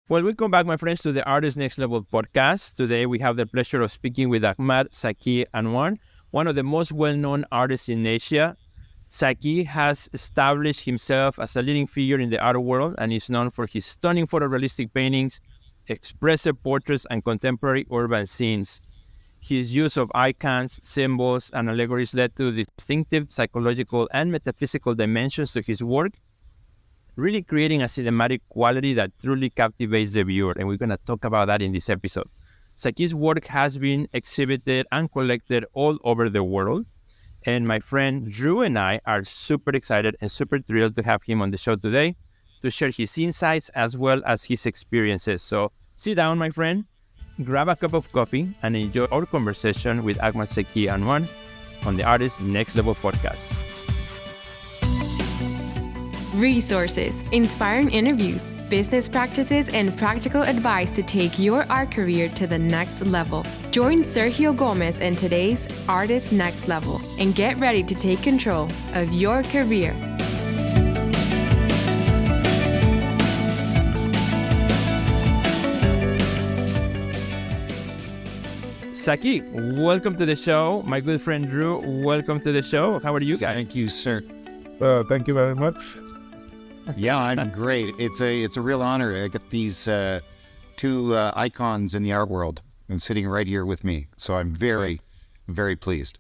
Well, welcome back, my friends, to the Artist Next Level podcast. Today, we have the pleasure of speaking with Ahmad Zakii Anwar, one of the most well-known artists in Asia. Zakii has established himself as a leading figure in the art world and is known for his stunning photorealistic paintings, expressive portraits, and contemporary urban scenes. His use of icons, symbols, and allegories led to distinctive psychological and metaphysical dimensions to his work, really creating a cinematic quality that truly captivates the viewer. And we're going to talk about that in this episode. Zakii's work has been exhibited and collected all over the world. And my friend Drew and I are super excited and super thrilled to have him on the show today to share his insights as well as his experiences. So sit down, my friend, grab a cup of coffee, and enjoy our conversation with Ahmad Zakii Anwar on the Artist Next Level podcast. Resources, inspiring interviews, business practices, and practical advice to take your art career to the next level. Join Sergio Gomez in today's Artist Next Level and get ready to take control of your career. Zakii, welcome to the show. My good friend Drew, welcome to the show. How are you guys? Thank you, sir. Thank you very much. Yeah, I'm great. It's a real honor. I got these two icons in the art world and sitting right here with me. So I'm very, very pleased.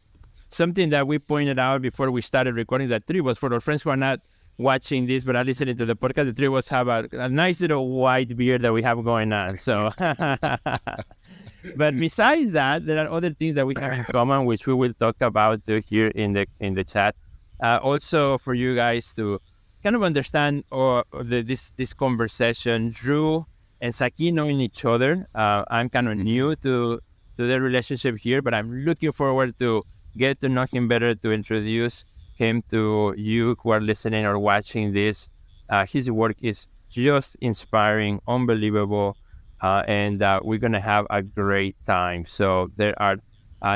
Something that we pointed out before we started recording, that three of us, for our friends who are not watching this but are listening to the podcast, the three of us have a nice little white beard that we have going on. So, but besides that, there are other things that we have in common, which we will talk about here in the chat. Also, for you guys to kind of understand this conversation, Drew and Zakii knowing each other. I'm kind of new to their relationship here, but I'm looking forward to get to know him better, to introduce him to you who are listening or watching this. His work is just inspiring, unbelievable, and we're going to have a great time. So there are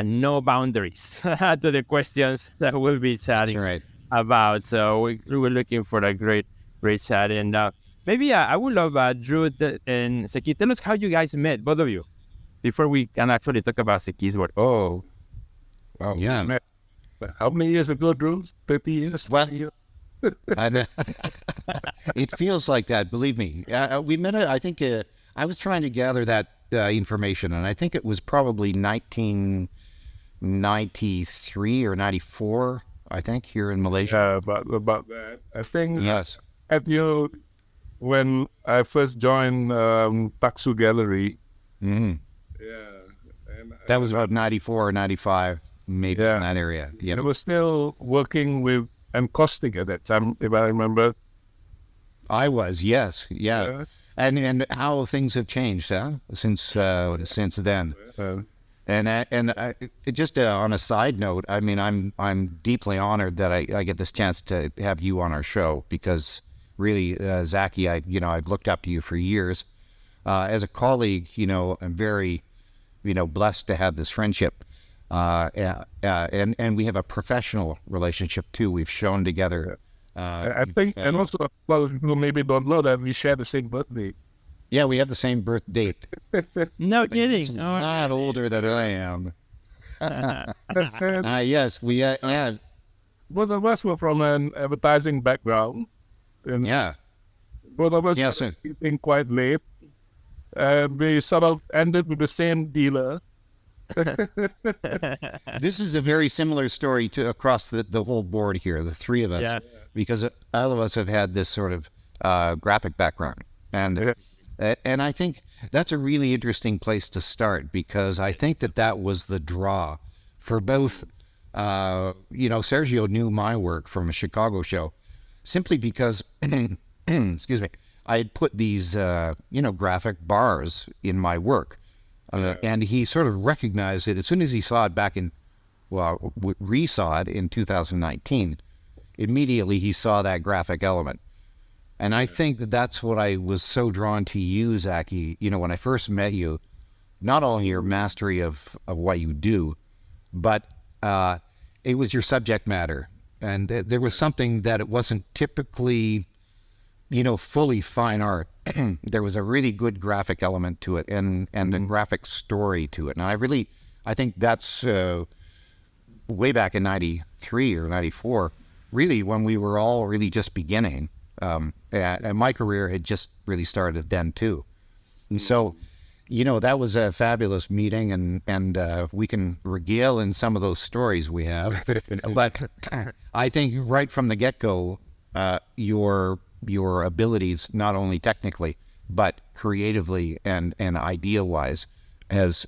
no boundaries to the questions that we'll be chatting about. So we were looking for a great chat. And maybe I would love Drew and Zakii, tell us how you guys met, both of you, before we can actually talk about Zakii's work. Oh, wow. Yeah. How many years ago, Drew? 30 years? Well, it feels like that, believe me. We met, I think, I was trying to gather that information, and I think it was probably 1993 or 94, I think, here in Malaysia. About that. I think Yes. at you, when I first joined Taksu Gallery. Mm-hmm. Yeah. And That was about 94 or 95, maybe in that area. I was still working with encaustic at that time, if I remember. I was, yes. Yeah. And how things have changed, since then. And just on a side note, I mean, I'm deeply honored that I get this chance to have you on our show, because really, Zakii, I've looked up to you for years. As a colleague, I'm very, blessed to have this friendship. And we have a professional relationship too. We've shown together. I think, and also, well, people maybe don't know that we share the same birthday. Yeah, we have the same birth date. No kidding. He's not older than I am. Yes, we had. Both of us were from an advertising background. And Yeah. both of us Yes, were sir. eating quite late. We sort of ended with the same dealer. This is a very similar story to across the whole board here, the three of us, Yeah. because all of us have had this sort of graphic background. And I think that's a really interesting place to start, because I think that was the draw for both. Sergio knew my work from a Chicago show simply because, excuse me, I had put these, graphic bars in my work. And he sort of recognized it as soon as he saw it re-saw it in 2019. Immediately he saw that graphic element. And I think that's what I was so drawn to you, Zakii. When I first met you, not only your mastery of what you do, but it was your subject matter. And there was something that it wasn't typically, fully fine art there was a really good graphic element to it, and a graphic story to it. And I think that's way back in '93 or '94, really when we were all really just beginning. And my career had just really started then too. And so, that was a fabulous meeting, and we can regale in some of those stories we have. But I think right from the get-go, your abilities, not only technically but creatively and idea-wise, has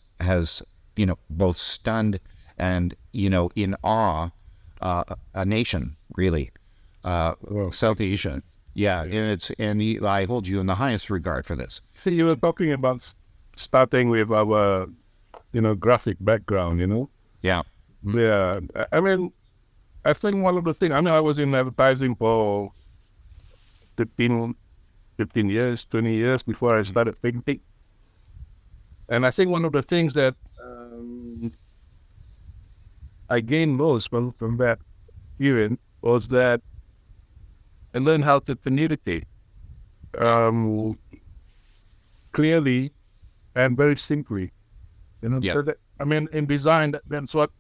both stunned and in awe a nation, really. South Asia. Yeah, and I hold you in the highest regard for this. You were talking about starting with our, graphic background, Yeah. Yeah. I mean, I think one of the things, I was in advertising for 15 years, 20 years before I started painting. And I think one of the things that I gained most from that period was that I learned how to communicate clearly and very simply. Yeah. So that, in design, that's what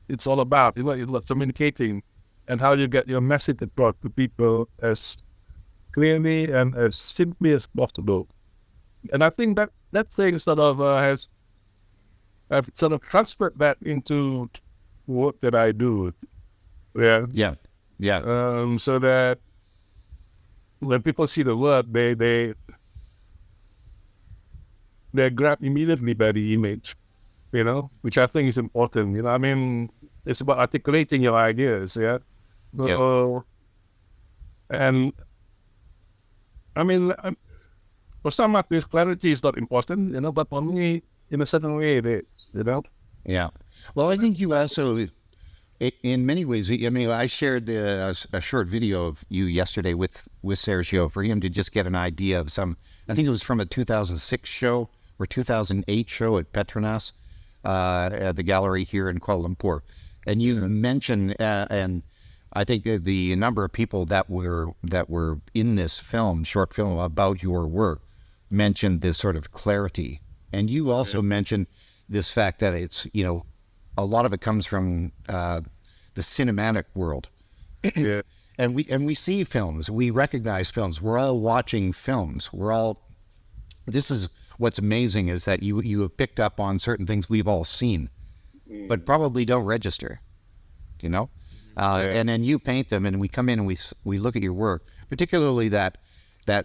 it's all about. It's communicating and how you get your message across to people as clearly and as simply as possible. And I think that thing sort of I've sort of transferred that into work that I do. Yeah. Yeah. Yeah. So that when people see the work, they're grabbed immediately by the image, which I think is important. It's about articulating your ideas. Yeah. Yeah. And for some artists, clarity is not important, but for me, in a certain way, it is. Yeah. Well, I think you also, in many ways, I shared a short video of you yesterday with Sergio for him to just get an idea of some. I think it was from a 2006 show or 2008 show at Petronas, at the gallery here in Kuala Lumpur. And you mentioned, and I think the number of people that were in this short film about your work, mentioned this sort of clarity. And you also mentioned this fact that it's, a lot of it comes from the cinematic world. Yeah. And we see films, we recognize films, we're all watching films. This is what's amazing, is that you have picked up on certain things we've all seen, but probably don't register, and then you paint them, and we come in and we look at your work, particularly that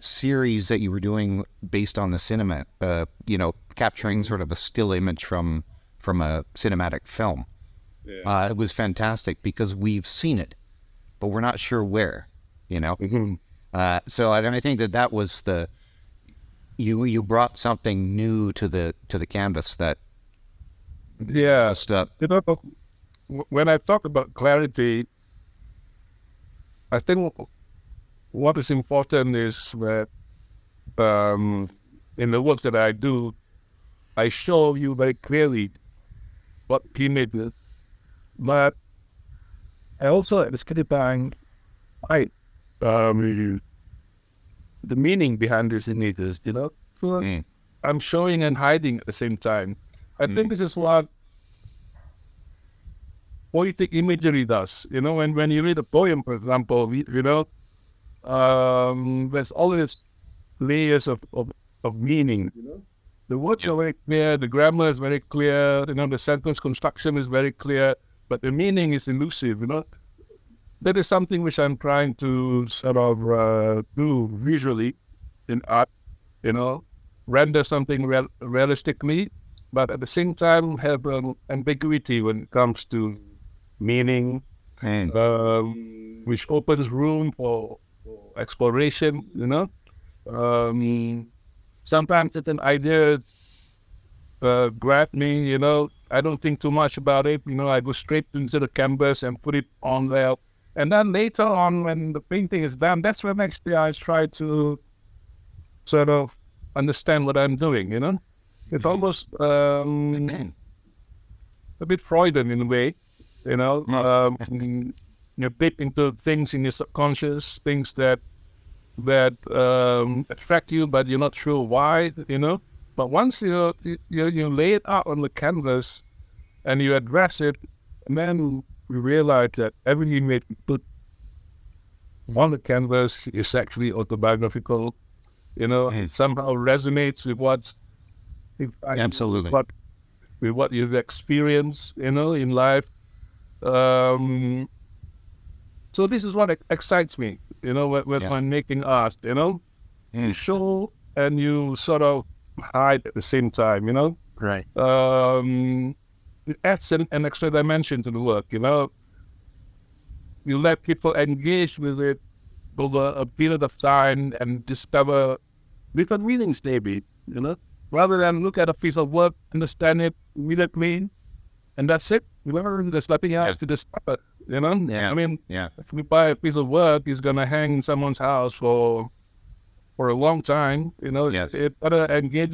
series that you were doing based on the cinema, capturing sort of a still image from a cinematic film. Yeah. It was fantastic because we've seen it, but we're not sure where, So I think that was you brought something new to the canvas that. Yeah. When I talk about clarity, I think what is important is that in the works that I do, I show you very clearly what image is, but I also at the same time hide the meaning behind these images, So I'm showing and hiding at the same time. I think this is what poetic imagery does. When you read a poem, for example, there's always layers of meaning. The words are very clear, the grammar is very clear, the sentence construction is very clear, but the meaning is elusive. That is something which I'm trying to sort of do visually in art. Render something realistically, but at the same time have ambiguity when it comes to meaning, which opens room for exploration. Sometimes certain ideas grab me. I don't think too much about it. I go straight into the canvas and put it on there, and then later on, when the painting is done, that's when actually I try to sort of understand what I'm doing. It's almost a bit Freudian in a way. You dip into things in your subconscious, things that that attract you, but you're not sure why, But once you lay it out on the canvas and you address it, and then we realize that everything we put on the canvas is actually autobiographical, it somehow resonates with Absolutely. what you've experienced, in life. So this is what excites me, when I'm making art, You show and you sort of hide at the same time, Right. It adds an extra dimension to the work, You let people engage with it over a period of time and discover different meanings, maybe, rather than look at a piece of work, understand it immediately, and that's it. There's nothing else to discover, Yeah. I mean, Yeah. if we buy a piece of work, it's going to hang in someone's house for a long time, Yes. It better engage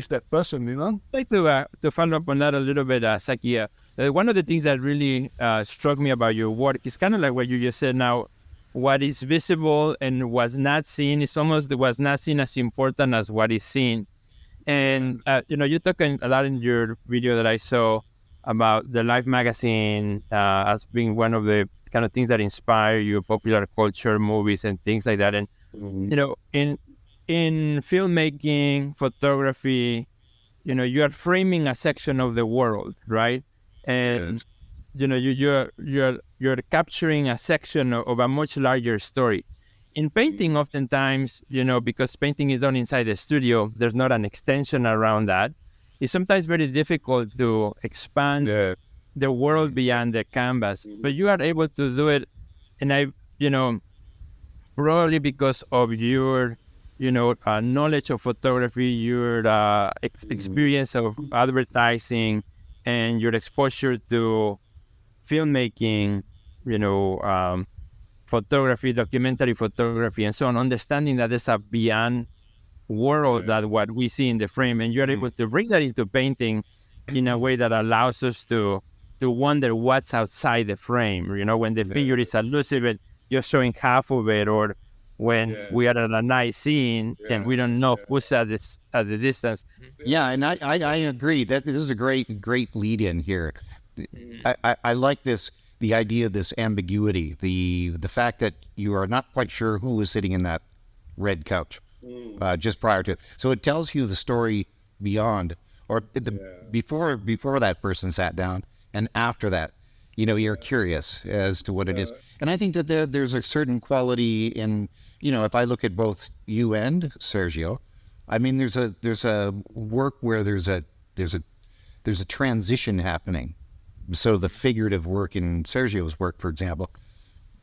that person, I'd like to follow up on that a little bit, Zakii. One of the things that really struck me about your work is kind of like what you just said now. What is visible and was not seen is almost was not seen as important as what is seen. And, you're talking a lot in your video that I saw about the Life magazine as being one of the kind of things that inspire you, popular culture, movies, and things like that. And, in filmmaking, photography, you are framing a section of the world, right? And you're capturing a section of a much larger story. In painting, oftentimes, because painting is done inside the studio, there's not an extension around that. It's sometimes very difficult to expand the world beyond the canvas, but you are able to do it. And probably because of your knowledge of photography, your experience of advertising, and your exposure to filmmaking, photography, documentary photography, and so on, understanding that there's a beyond world that what we see in the frame, and you're able to bring that into painting in a way that allows us to wonder what's outside the frame, when the figure is elusive and you're showing half of it, or when we are at a night scene and we don't know who's at the distance. Yeah, and I agree that this is a great lead in here. I like the idea of this ambiguity, the fact that you are not quite sure who was sitting in that red couch just prior to. So it tells you the story beyond, or before that person sat down, and after that, you're curious as to what it is. And I think that there's a certain quality in, if I look at both you and Sergio, I mean, there's a work where there's a transition happening. So the figurative work in Sergio's work, for example,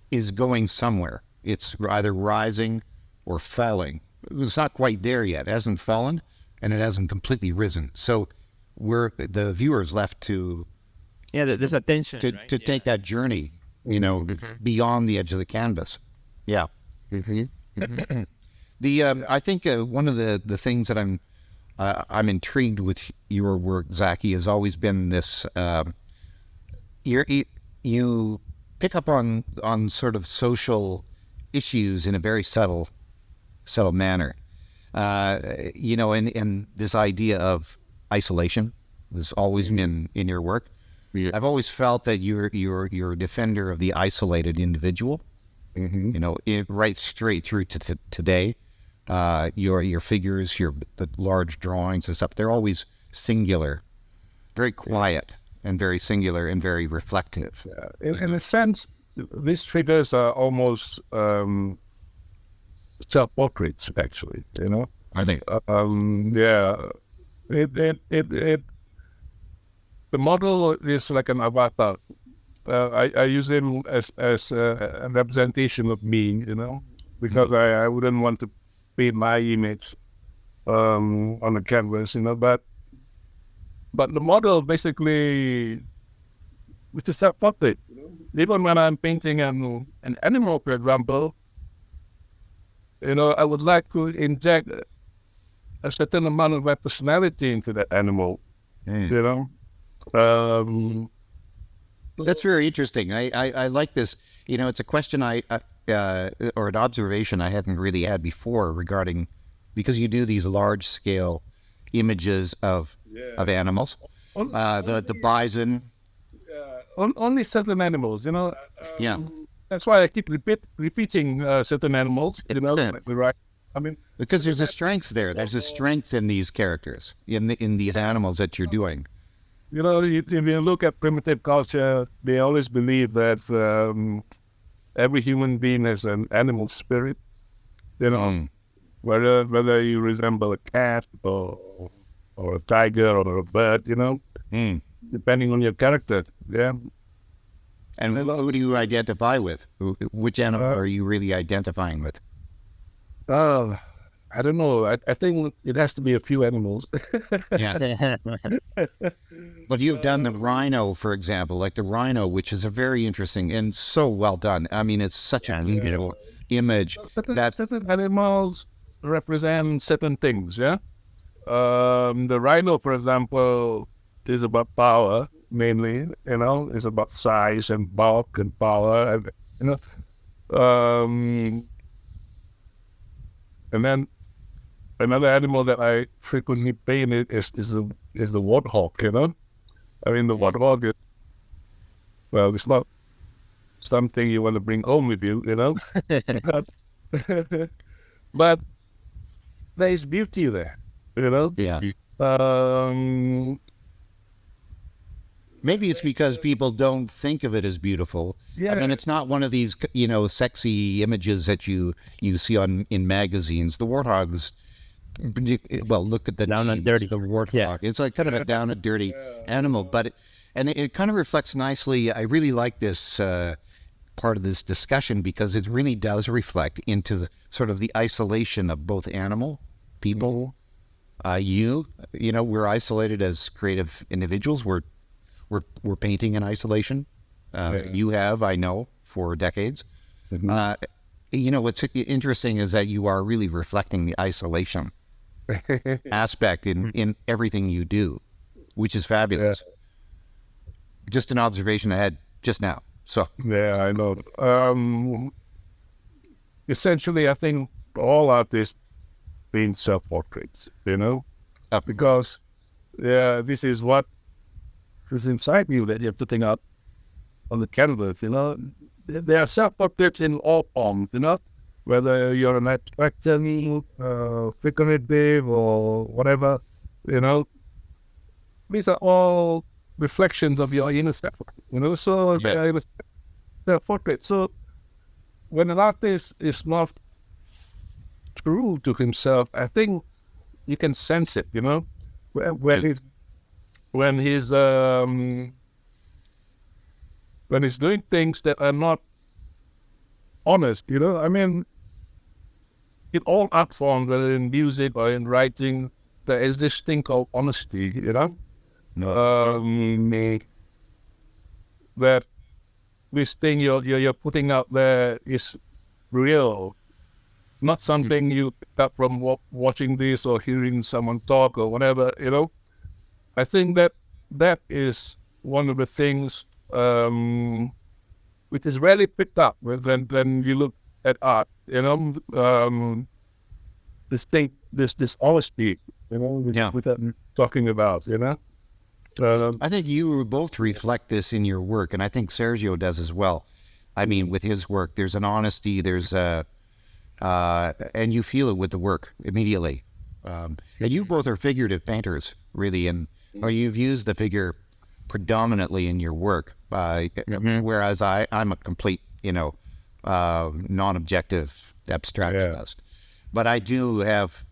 is going somewhere. It's either rising or falling. It's not quite there yet. It hasn't fallen, and it hasn't completely risen. So the viewer's left to there's a tension to take that journey, beyond the edge of the canvas. Yeah. I think one of the things that I'm intrigued with your work, Zakii, has always been this. You pick up on sort of social issues in a very subtle manner. And this idea of isolation has always been in your work. Yeah. I've always felt that you're a defender of the isolated individual. Right straight through to today. Your figures, the large drawings and stuff, they're always singular, very quiet, and very singular and very reflective. In a sense, these figures are almost self-portraits, actually. I think. The model is like an avatar. I use him as a representation of me, because I wouldn't want to paint my image on the canvas, But the model basically, which is self-portrait. Even when I'm painting an animal, for example, I would like to inject a certain amount of my personality into that animal, That's very interesting. I like this. It's a question or an observation I hadn't really had before regarding, because you do these large scale images of animals, the bison. Only certain animals, you know. Yeah. That's why I keep repeating certain animals, you know. Right. I mean, Because there's a strength there. There's a strength in these characters, in these animals that you're doing. you know, if you look at primitive culture, they always believe that every human being has an animal spirit. You know, whether you resemble a cat or a tiger or a bird, you know, depending on your character. Yeah. And who do you identify with? Which animal are you really identifying with? I don't know. I think it has to be a few animals. Yeah. But you've done the rhino, for example, like the rhino, which is a very interesting and so well done. I mean, it's such a beautiful image. Certain animals represent certain things, yeah? The rhino, for example, is about power, mainly, you know, it's about size and bulk and power, and, you know. And then another animal that I frequently paint is the warthog, you know. I mean, the warthog is, well, it's not something you want to bring home with you, you know. But there is beauty there, you know. Yeah. Maybe it's because people don't think of it as beautiful. Yeah. I mean, it's not one of these, you know, sexy images that you see in magazines. The warthogs, well, look at the down and dirty. The warthog. Yeah. It's like kind of a down and dirty animal, but it kind of reflects nicely. I really like this part of this discussion because it really does reflect into the sort of the isolation of both animal, people. You know, we're isolated as creative individuals. We're painting in isolation. You have, I know, for decades. You know, what's interesting is that you are really reflecting the isolation aspect in everything you do, which is fabulous. Just an observation I had just now. So yeah, I know. Essentially, I think all artists paint self-portraits, you know, because this is what is inside you that you're putting up on the canvas, you know. There are self-portraits in all forms, you know, whether you're an abstraction, figurative, or whatever, you know. These are all reflections of your inner self, you know. So self-portrait. So when an artist is not true to himself, I think you can sense it, you know, when he's doing things that are not honest, you know. I mean, in all art forms, whether in music or in writing, there is this thing called honesty, you know. That this thing you're putting out there is real, not something you pick up from watching this or hearing someone talk or whatever, you know. I think that is one of the things which is rarely picked up when you look at art, you know. This honesty, you know, with that talking about, you know. I think you both reflect this in your work, and I think Sergio does as well. I mean, with his work, there's an honesty, there's and you feel it with the work immediately. And you both are figurative painters, really, or you've used the figure predominantly in your work, whereas I'm a complete, you know, non-objective abstractionist. But I do have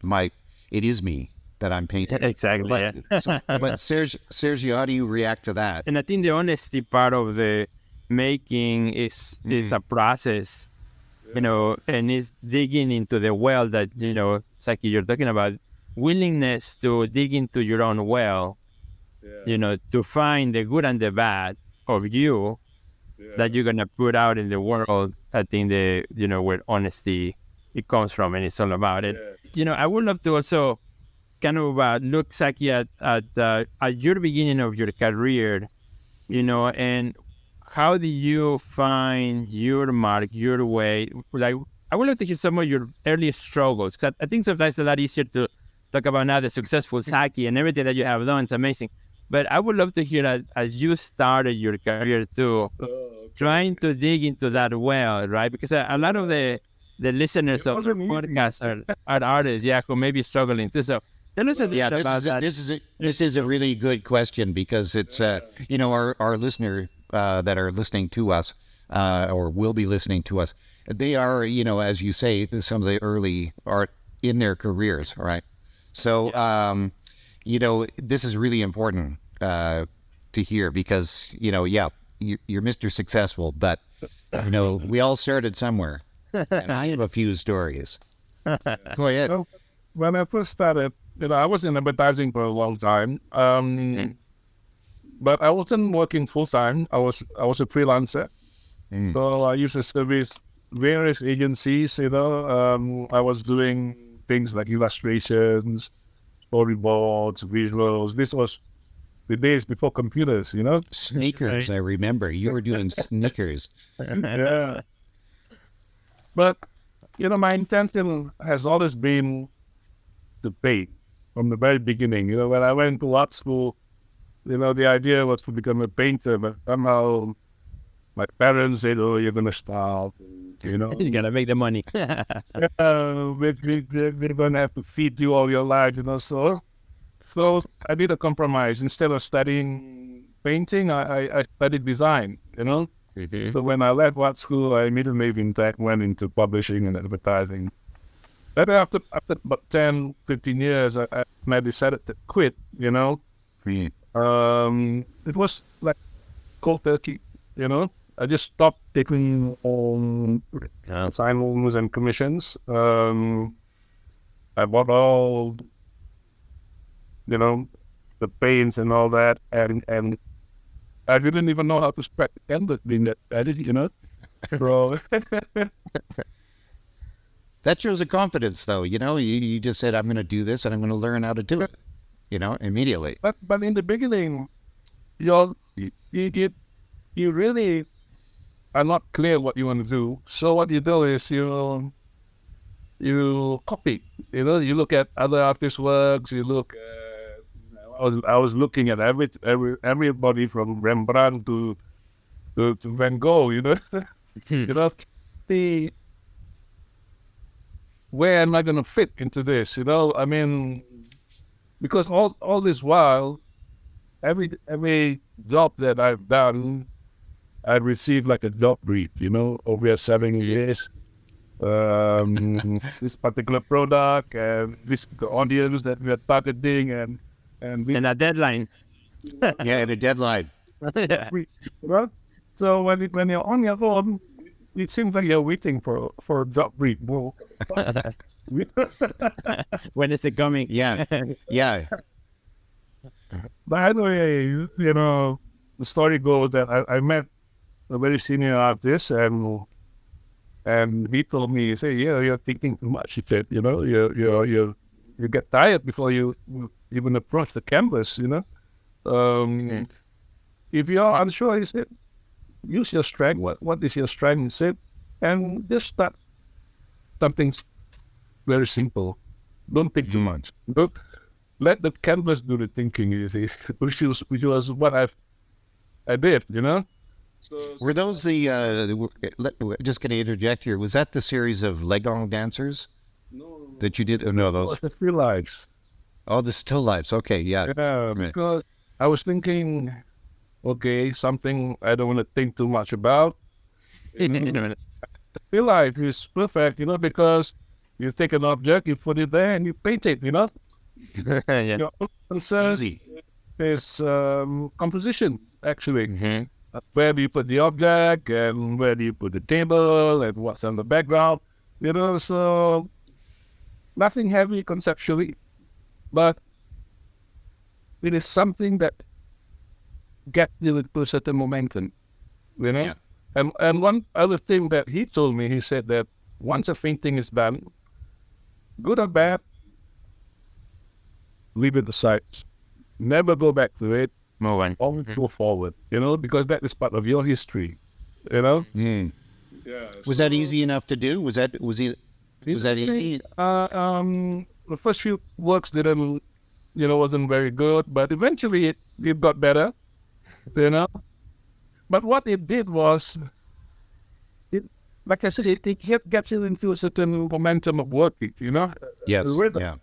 it is me that I'm painting. Exactly. But Sergio, how do you react to that? And I think the honesty part of the making is a process, you know, and it's digging into the well that, you know, Zakii, you're talking about, willingness to dig into your own well, you know, to find the good and the bad of you that you're going to put out in the world. I think you know, where honesty, it comes from, and it's all about it. You know, I would love to also kind of look, Zakii, at your beginning of your career, you know, and how do you find your mark, your way? Like, I would like to hear some of your early struggles, because I think sometimes it's a lot easier to talk about now the successful Zakii and everything that you have done. It's amazing. But I would love to hear as you started your career too, trying to dig into that well, right? Because a lot of the listeners of the podcast are artists, who may be struggling too. So tell us a bit about that. This is a really good question, because it's our listener that are listening to us or will be listening to us, they are, as you say, some of the early art in their careers, right? So this is really important to hear, because you're Mr. Successful, but we all started somewhere. And I have a few stories. Go ahead. Well, when I first started, I was in advertising for a long time, but I wasn't working full time. I was a freelancer, so I used to service various agencies. I was doing things like illustrations, storyboards, visuals. This was the days before computers, Sneakers, I remember. You were doing sneakers. Yeah. But, my intention has always been to paint from the very beginning. When I went to art school, the idea was to become a painter, but somehow my parents said, "Oh, you're going to stop, You got to make the money." we're going to have to feed you all your life, So I did a compromise. Instead of studying painting, I studied design, So when I left art school, I immediately went into publishing and advertising. Then after about 10, 15 years, I decided to quit, It was like cold turkey, I just stopped taking on assignments and commissions. I bought all, the paints and all that, and I didn't even know how to spread the canvas being that bad, So that shows a confidence, though. You just said, I'm going to do this, and I'm going to learn how to do it, immediately. But in the beginning, you really are not clear what you want to do. So what you do is you copy. You look at other artists' works. You look. I was looking at everybody from Rembrandt to Van Gogh. Where am I going to fit into this? Because all this while, every job that I've done, I received like a job brief. Over 7 years, this particular product and the audience that we are targeting, and a deadline. And a deadline. So when you're on your own, it seems like you're waiting for a job brief. Well, when is it coming? Yeah. By the way, the story goes that I met a very senior artist, and he told me, he said, you're thinking too much. He said, you get tired before you even approach the canvas, If you're unsure, he said, use your strength. What is your strength? He said, and just start something very simple. Don't think too much. Don't let the canvas do the thinking, you see, which was what I did, So, were those just going to interject here, was that the series of Legong dancers that you did? Oh, no, those. The still lives. Oh, the still lives. Okay, yeah. Yeah, because I was thinking, okay, something I don't want to think too much about. Still life is perfect, because you take an object, you put it there, and you paint it, Yeah. Your concern is composition, actually. Where do you put the object, and where do you put the table, and what's on the background, so nothing heavy conceptually, but it is something that gets you into a certain momentum, Yeah. And one other thing that he told me, he said that once a painting is done, good or bad, leave it aside. Never go back to it. Move on. Always go forward, because that is part of your history, Yeah. Was that easy enough to do? Was that easy? The first few works didn't, wasn't very good, but eventually it got better, But what it did was, like I said, it gets you into a certain momentum of working, Yes. Rhythm,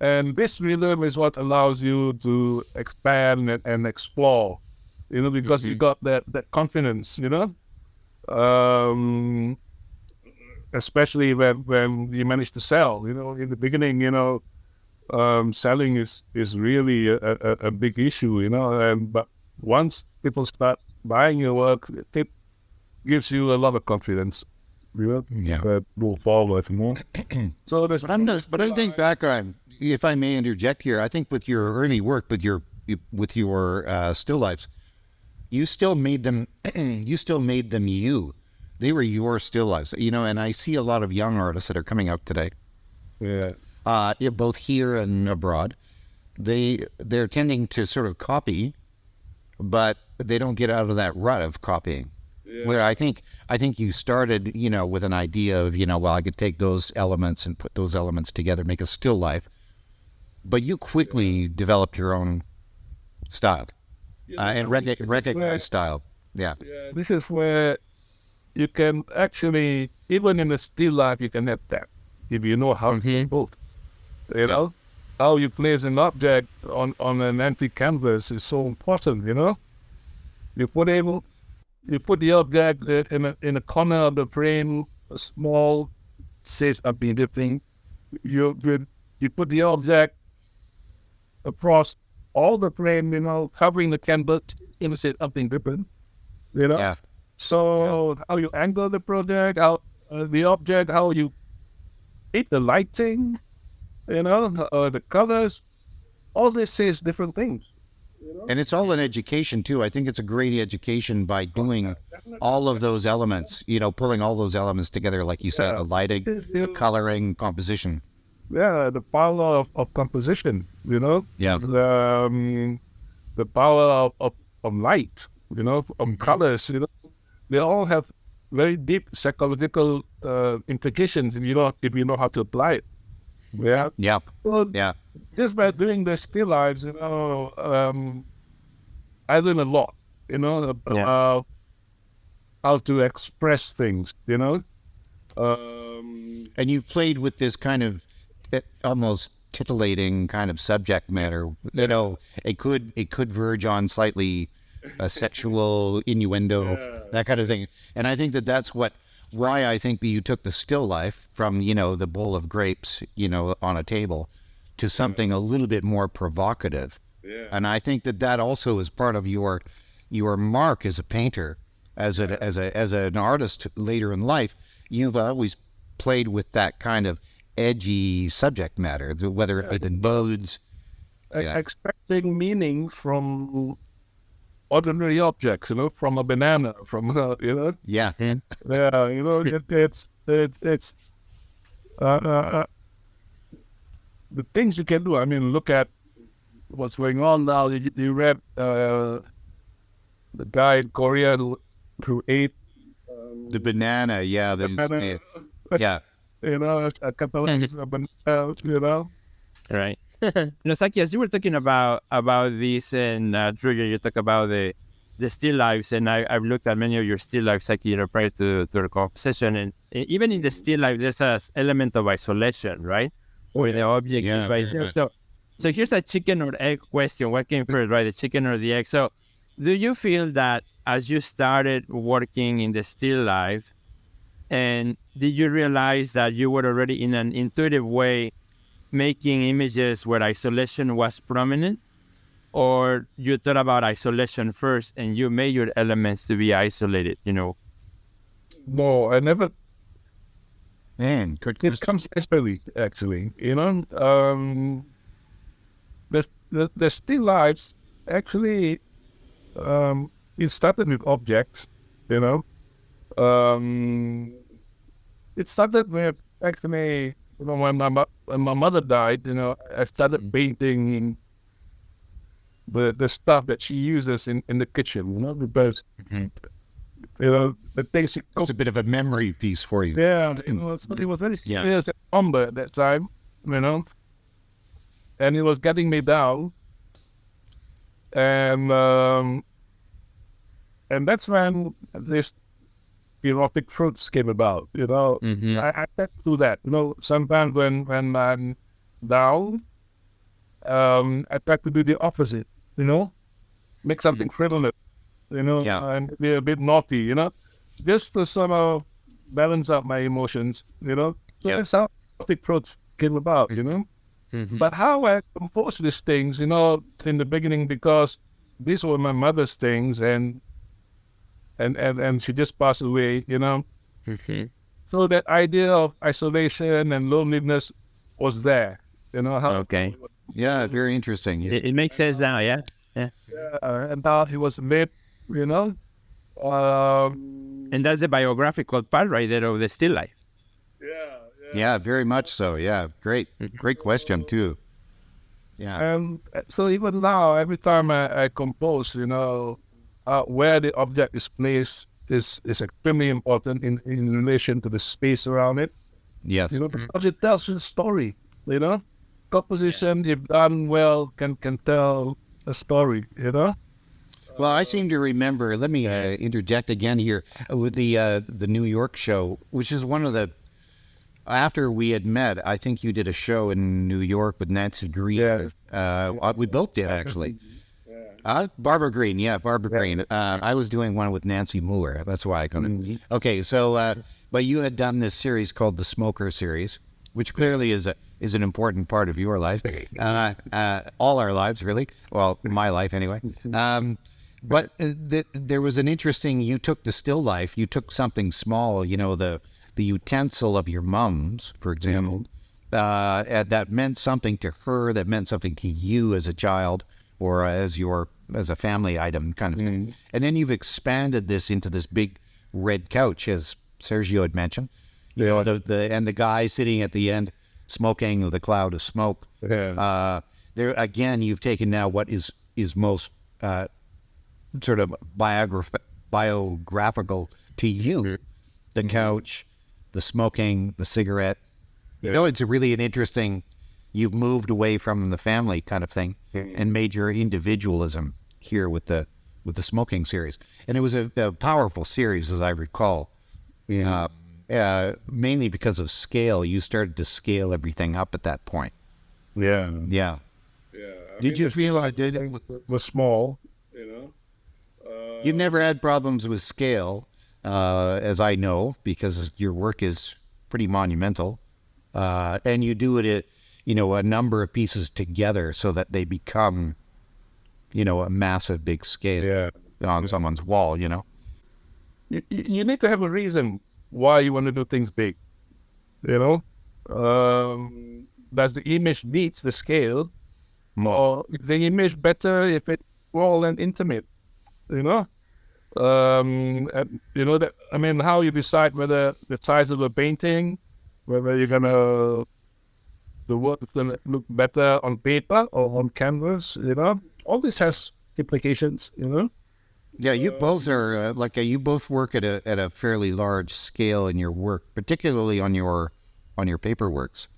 And this rhythm is what allows you to expand and explore, because you got that confidence, especially when you manage to sell, in the beginning, selling is really a big issue, but once people start buying your work, it gives you a lot of confidence, that move forward, So there's, But I think back on, if I may interject here, I think with your early work, with your still lifes, you still made them, you. They were your still lives, and I see a lot of young artists that are coming up today. Yeah. Both here and abroad. They're tending to sort of copy, but they don't get out of that rut of copying. Yeah. Where I think you started, with an idea of, well, I could take those elements and put those elements together, make a still life. But you quickly developed your own style, and recognize style. Yeah. This is where you can actually, even in a still life, you can have that if you know how to do both. How you place an object on an empty canvas is so important. You put the object in a corner of the frame, a small says a bit thing. You put the object across all the frame, covering the canvas, say something different. Yeah. So how you angle the project, how the object, how you hit the lighting, the colors, all this says different things. And it's all an education too. I think it's a great education by doing all of those elements, pulling all those elements together, like you said, the lighting, the coloring, composition. Yeah, the power of composition, Yeah. The power of light, of colors, they all have very deep psychological implications if you know how to apply it. Yeah. Yeah. Well, Yeah. just by doing the still lives, I learned a lot, about how to express things, And you played with this kind of almost titillating kind of subject matter. It could verge on slightly sexual innuendo, that kind of thing. And I think that's why I think that you took the still life from, the bowl of grapes, on a table, to something a little bit more provocative. Yeah. And I think that also is part of your mark as a painter, as an artist later in life. You've always played with that kind of edgy subject matter, whether it be the modes. Extracting meaning from ordinary objects, from a banana, from Yeah. It's the things you can do. I mean, look at what's going on now. You read the guy in Korea who ate the banana. Yeah, banana. Yeah. A couple of bananas. Right. Zakii, as you were talking about this, and Drew, you talk about the still lives, and I've looked at many of your still lives, Zakii, prior to the conversation, and even in the still life, there's an element of isolation, right? Where the object is by itself. So here's a chicken or egg question. What came first, right? The chicken or the egg? So do you feel that as you started working in the still life, and did you realize that you were already in an intuitive way making images where isolation was prominent, or you thought about isolation first and you made your elements to be isolated? No, I never. Man, it comes naturally, actually. The still lives actually. It started with objects. It started with actually. When my mother died, I started painting the stuff that she uses in the kitchen, because the things she It's cooks. a bit of a memory piece for you. Yeah, it was very serious and somber at that time, and it was getting me down, and that's when this erotic fruits came about. I had to do that. Sometimes when I'm down, I try to do the opposite. Make something frivolous. And be a bit naughty. Just to sort of balance out my emotions. So that's how erotic fruits came about. But how I composed these things, in the beginning, because these were my mother's things, and she just passed away, So that idea of isolation and loneliness was there, Okay. Yeah, very interesting. It makes sense now, yeah? And how he was made, And that's the biographical part right there of the still life. Yeah, very much so. Yeah, great question too. Yeah. And so even now, every time I compose, where the object is placed is extremely important in relation to the space around it. Yes. Because it tells a story. Composition, if done well, can tell a story. Well, I seem to remember. Let me interject again here with the New York show, which is one of the. After we had met, I think you did a show in New York with Nancy Green. Yeah. We both did, actually. Barbara Green, Barbara Green. I was doing one with Nancy Mueller. That's why I couldn't. Okay, so but you had done this series called the Smoker series, which clearly is an important part of your life, all our lives, really. Well, my life anyway. But there was an interesting. You took the still life. You took something small. The utensil of your mom's, for example, that meant something to her, that meant something to you as a child or as a family item kind of thing. And then you've expanded this into this big red couch, as Sergio had mentioned. And the guy sitting at the end smoking with a cloud of smoke. Yeah. There again, you've taken now what is most sort of biographical to you, the couch, the smoking, the cigarette. It's really an interesting. You've moved away from the family kind of thing and made your individualism here with the smoking series, and it was a powerful series, as I recall. Mainly because of scale. You started to scale everything up at that point. Yeah. Yeah. Did you feel I did? It was small. You've never had problems with scale, as I know, because your work is pretty monumental, and you do it at a number of pieces together so that they become, a massive big scale on someone's wall. You need to have a reason why you want to do things big. Does the image needs the scale, or is the image better if it's small and intimate? How you decide whether the size of a painting, whether the work is gonna look better on paper or on canvas. All this has implications. Yeah, you both are you both work at a fairly large scale in your work, particularly on your paper works.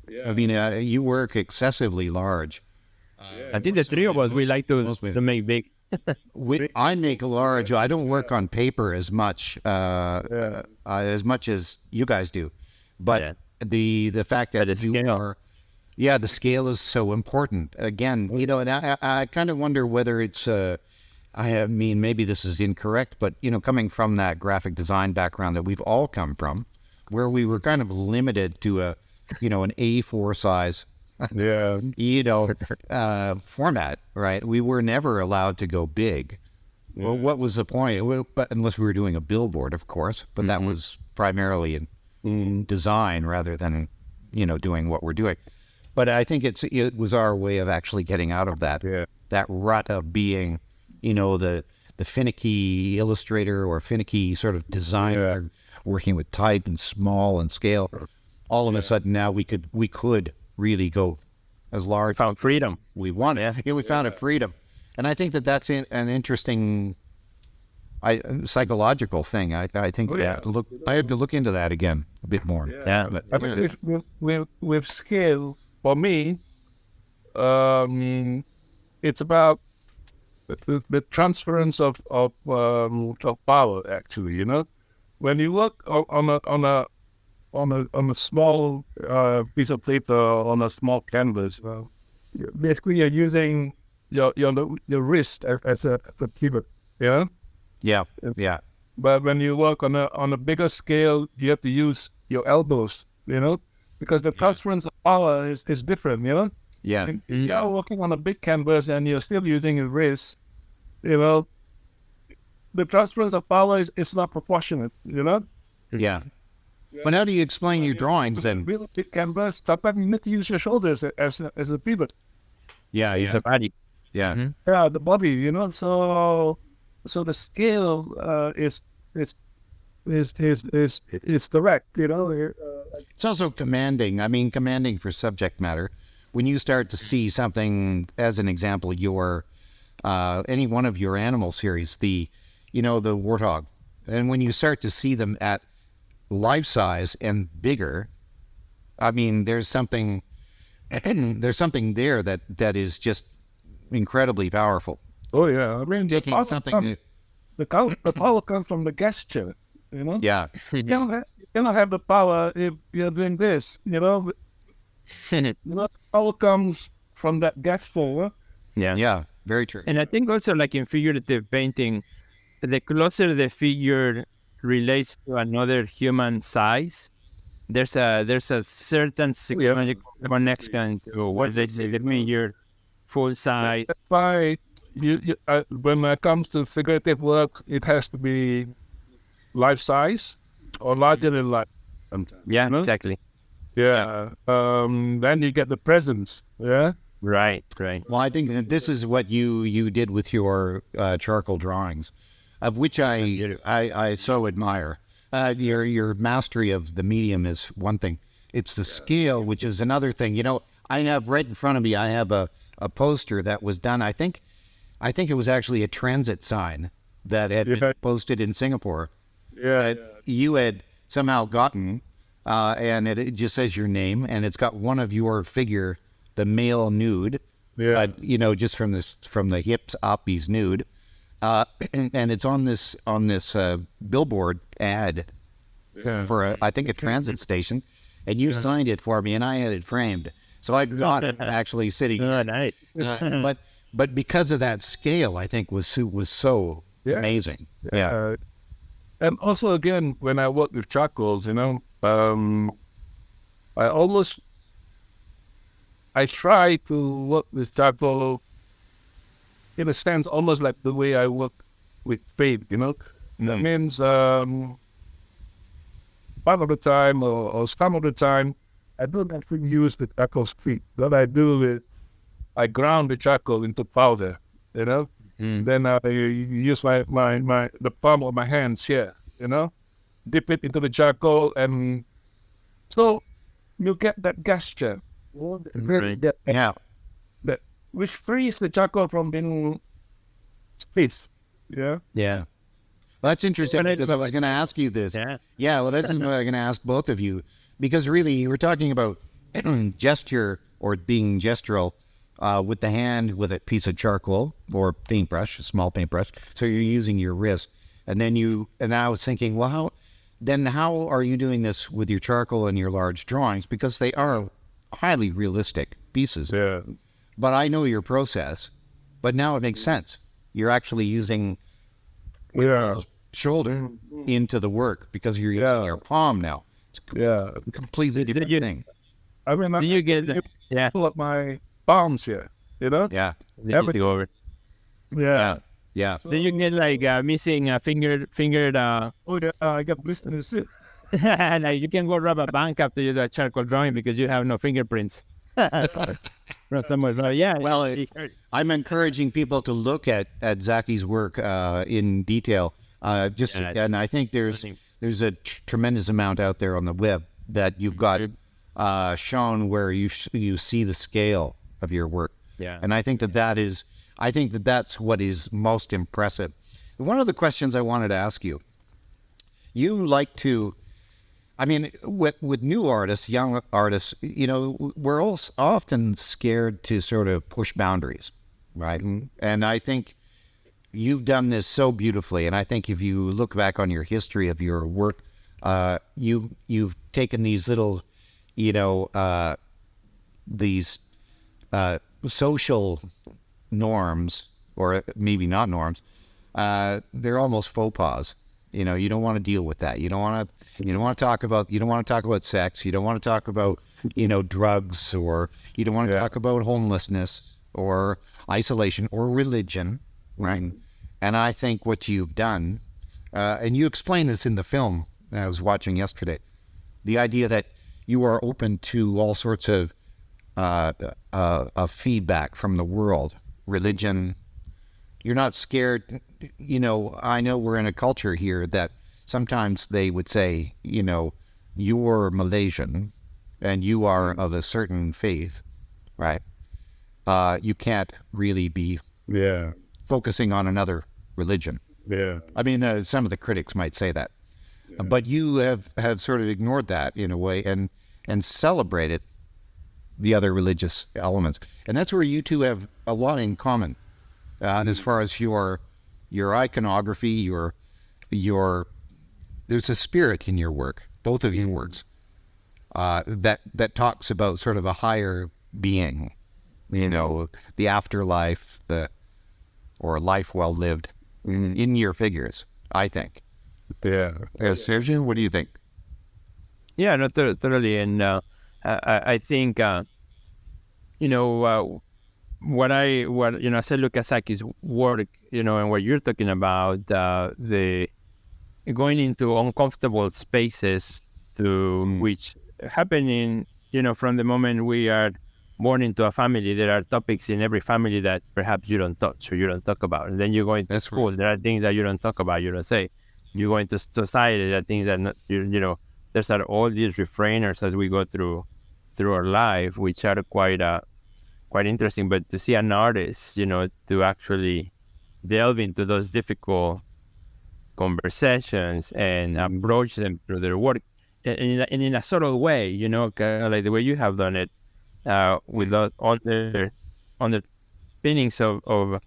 Yeah. I mean, you work excessively large. I think the three of us, we like to make big. I make large. I don't work on paper as much as you guys do, but the fact that the scale is so important. Again, and I kind of wonder whether it's. I mean, maybe this is incorrect, but coming from that graphic design background that we've all come from, where we were kind of limited to an A4 size. Format, right? We were never allowed to go big. Well, what was the point? Well, but unless we were doing a billboard, of course, but that was primarily in design rather than, doing what we're doing. But I think it was our way of actually getting out of that rut of being, the finicky illustrator or finicky sort of designer working with type and small and scale. All of a sudden now we could really go as large. Found freedom. We wanted. We found a freedom. And I think that that's an interesting psychological thing. I think I have to look into that again a bit more. Yeah. But, I mean, with scale, for me, it's about the transference of power. Actually, you know, when you work on a small piece of paper, on a small canvas, basically you're using your wrist as a pivot. Yeah. yeah. But when you work on a bigger scale, you have to use your elbows, you know, because the transference of power is different, you know. Yeah. If you're working on a big canvas and you're still using your wrist, you know, the transference of power is not proportionate, you know. Yeah. But how do you explain your drawings then? Really big canvas, sometimes you need to use your shoulders as a pivot. Yeah. The body. Yeah. Mhm. Yeah, the body, you know. So the scale is correct, you know. It's also commanding. I mean, commanding for subject matter. When you start to see something, as an example, your any one of your animal series, the warthog, and when you start to see them at life size and bigger, I mean, there's something there that is just incredibly powerful. Oh yeah, I mean, Taking something. the power comes from the gesture, you know. Yeah. You cannot have the power if you're doing this, you know. You know, power comes from that gesture. Yeah. Yeah. Very true. And I think also, like in figurative painting, the closer the figure relates to another human size, there's a certain psychological connection to what they say. Let me hear full size. That's why when it comes to figurative work, it has to be life size or larger than life. Yeah, you know? exactly. Yeah. Then you get the presence. Yeah. Right. Well, I think that this is what you did with your charcoal drawings, of which I so admire. Your mastery of the medium is one thing. It's the scale, which is another thing. You know, I have right in front of me, I have a poster that was done. I think it was actually a transit sign that had been posted in Singapore. Yeah. You had somehow gotten, and it just says your name, and it's got one of your figure, the male nude. Yeah. Just from the hips up, he's nude. And it's on this billboard ad for I think a transit station, and you signed it for me, and I had it framed, so I got it actually sitting. Oh, nice. But because of that scale, I think was so amazing. Yeah. And also again, when I work with charcoals, you know, I try to work with charcoal in a sense, almost like the way I work with paint, you know. That means part of the time or some of the time, I don't actually use the charcoal streak. What I do is I ground the charcoal into powder, you know. Then I use the palm of my hands here, you know, dip it into the charcoal, and so you get that gesture. Yeah. That which frees the charcoal from being split. Yeah. Yeah. Well, that's interesting because I was going to ask you this. Yeah. Well, this is what I'm going to ask both of you, because really you were talking about gesture or being gestural with the hand with a piece of charcoal or paintbrush, a small paintbrush. So you're using your wrist, and I was thinking, well, how are you doing this with your charcoal and your large drawings? Because they are highly realistic pieces. Yeah. But I know your process, but now it makes sense. You're actually using shoulder into the work because you're using your palm now. It's a completely different thing. I mean, you get pull up my palms here, you know? Yeah. Everything over. Yeah. Yeah. Then you get like missing a fingered. I got blisters. Like you can go rob a bank after you do a charcoal drawing because you have no fingerprints. Well, I'm encouraging people to look at Zakii's work in detail. And I think there's a tremendous amount out there on the web that you've got shown where you see the scale of your work. Yeah. And I think that is, I think that that's what is most impressive. One of the questions I wanted to ask you, you like to, I mean, with new artists, young artists, we're all often scared to sort of push boundaries, right? And I think you've done this so beautifully. And I think if you look back on your history of your work, you've taken these little, these social norms, or maybe not norms. They're almost faux pas. You don't want to deal with that. You don't want to talk about sex. You don't want to talk about, drugs, or you don't want to talk about homelessness or isolation or religion, right? And I think what you've done, and you explained this in the film I was watching yesterday, the idea that you are open to all sorts of feedback from the world, religion. You're not scared. I know we're in a culture here that sometimes they would say, you're Malaysian and you are of a certain faith, right? You can't really be focusing on another religion. Yeah. I mean, some of the critics might say that. Yeah. But you have sort of ignored that in a way and celebrated the other religious elements. And that's where you two have a lot in common. As far as your iconography, your there's a spirit in your work, both of your works, that talks about sort of a higher being, the afterlife, or life well lived in your figures, I think. Yeah. Sergio, what do you think? Yeah, no, totally. And I think, what I said, Luca Saki's work, and what you're talking about, the going into uncomfortable spaces to which happening, from the moment we are born into a family, there are topics in every family that perhaps you don't touch or you don't talk about. And then you go into school, there are things that you don't talk about, you don't say. You go into society, there are things that, there's all these refrainers as we go through our life, which are quite interesting. But to see an artist, to actually delve into those difficult conversations and approach them through their work, and in a subtle way, kind of like the way you have done it, without on the underpinnings of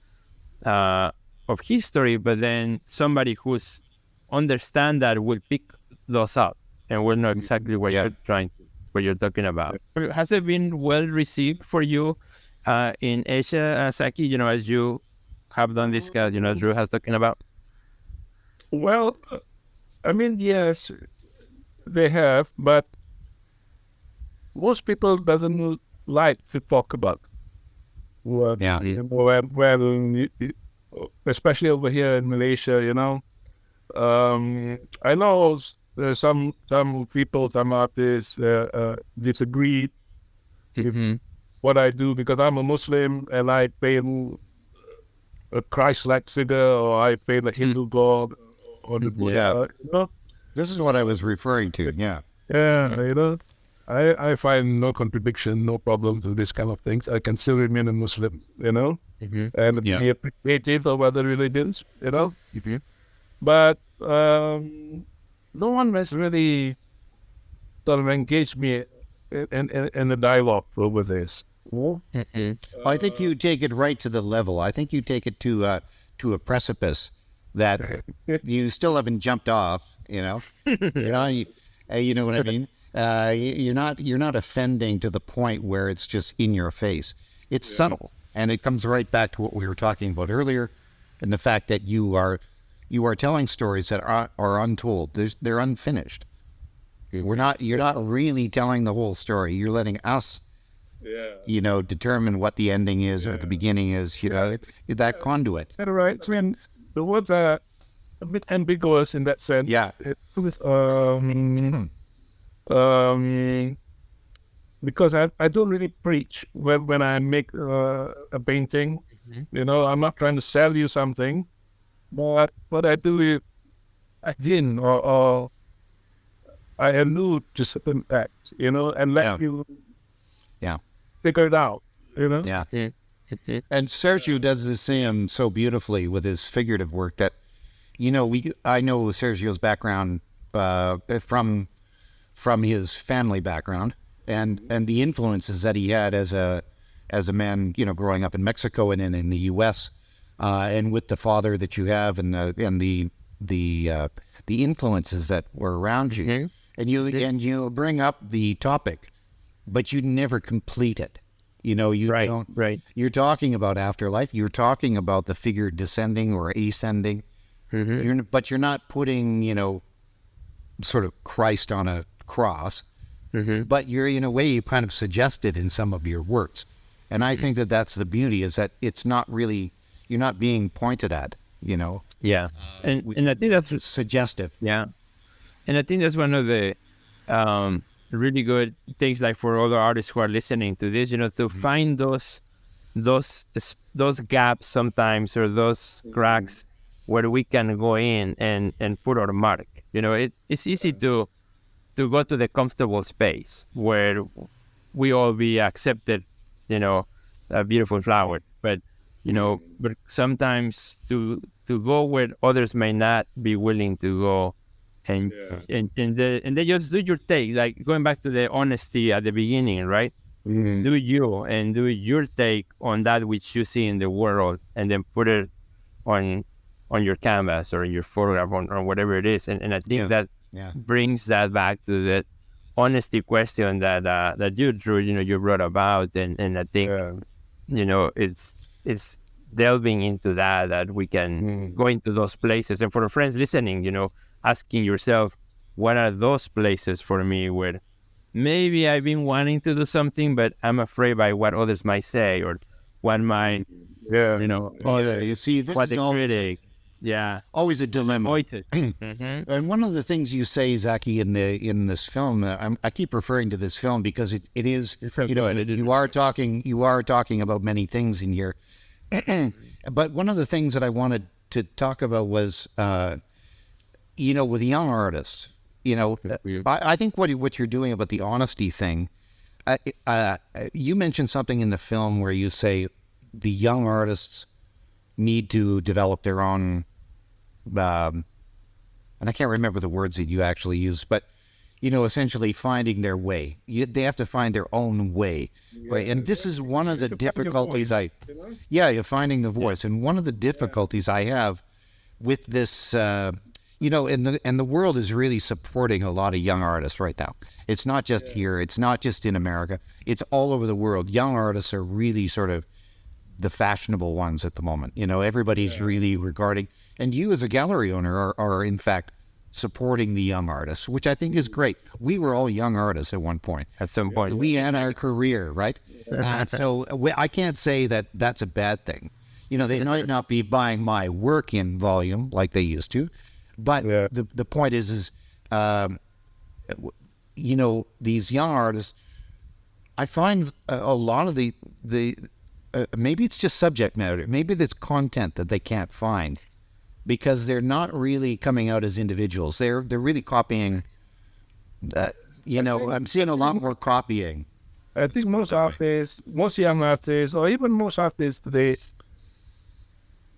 history, but then somebody who's understand that will pick those up and will know exactly what you're talking about. Has it been well received for you in Asia, Zaki, as you have done this, Drew has talking about? Well, I mean, yes, they have, but most people doesn't like to talk about what, especially over here in Malaysia, I know there's some people, some artists disagree with what I do, because I'm a Muslim and I paint a Christ-like figure, or I paint a Hindu god, or the Buddha. This is what I was referring to. Yeah. I find no contradiction, no problem with this kind of things. I can still remain a Muslim, and be appreciative of other religions, But no one has really sort of engaged me in a dialogue over this. I think you take it right to the level. I think you take it to a precipice that you still haven't jumped off. You know what I mean. You're not offending to the point where it's just in your face. It's subtle, and it comes right back to what we were talking about earlier, and the fact that you are telling stories that are untold. They're unfinished. You're not really telling the whole story. You're letting us, determine what the ending is or the beginning is. That conduit. Right. I mean, the words are a bit ambiguous in that sense. Yeah. Because I don't really preach when I make a painting. I'm not trying to sell you something, but what I do is I hint or I allude to certain acts, and let you figure it out, Yeah. And Sergio does the same so beautifully with his figurative work that, I know Sergio's background from his family background and the influences that he had as a man, growing up in Mexico and in the U.S. And with the father that you have and the influences that were around you, and you bring up the topic, but you never complete it. You don't. Right. You're talking about afterlife. You're talking about the figure descending or ascending. But you're not putting, sort of Christ on a cross. But you're, in a way, you kind of suggest it in some of your works. And I think that that's the beauty, is that it's not really, you're not being pointed at, Yeah. And I think that's suggestive. Yeah. And I think that's one of the really good things, like for other artists who are listening to this, to find those gaps sometimes, or those cracks where we can go in and put our mark. It's easy to go to the comfortable space where we all be accepted, a beautiful flower. But sometimes to go where others may not be willing to go, and then just do your take, like going back to the honesty at the beginning, right? Do you, and do your take on that which you see in the world, and then put it on your canvas or your photograph or whatever it is. And I think that brings that back to the honesty question that you, Drew, you brought about. And I think, it's delving into that we can go into those places. And for the friends listening, asking yourself, what are those places for me where maybe I've been wanting to do something, but I'm afraid by what others might say, or what my, you see, this what is the critic. Yeah, always a dilemma. Voices. And one of the things you say, Zakii, in this film, I keep referring to this film because it is, you are talking about many things in here. But one of the things that I wanted to talk about was, with young artists, I think what you're doing about the honesty thing, you mentioned something in the film where you say the young artists need to develop their own, and I can't remember the words that you actually used, but essentially finding their way. They have to find their own way, right? And this is one of the difficulties you're finding the voice. And one of the difficulties I have with this, and the world is really supporting a lot of young artists right now. It's not just here. It's not just in America. It's all over the world. Young artists are really sort of the fashionable ones at the moment. Everybody's really regarding, and you as a gallery owner are in fact supporting the young artists, which I think is great. We were all young artists at one point. At some point. We had our career, right? So I can't say that that's a bad thing. They might not be buying my work in volume like they used to, but the point is these young artists, I find a lot of the maybe it's just subject matter, maybe it's content that they can't find, because they're not really coming out as individuals. They're really copying. I'm seeing a lot more copying. I think most young artists, or even most artists today,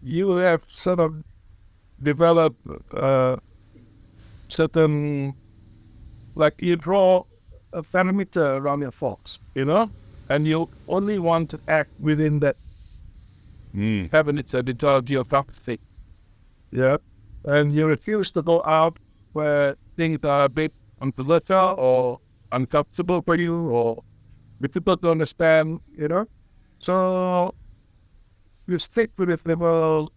you have sort of developed certain, like you draw a perimeter around your thoughts, and you only want to act within that perimeter, the geographic. Yeah, and you refuse to go out where things are a bit unpolitical or uncomfortable for you, or difficult to understand, So you stick with the little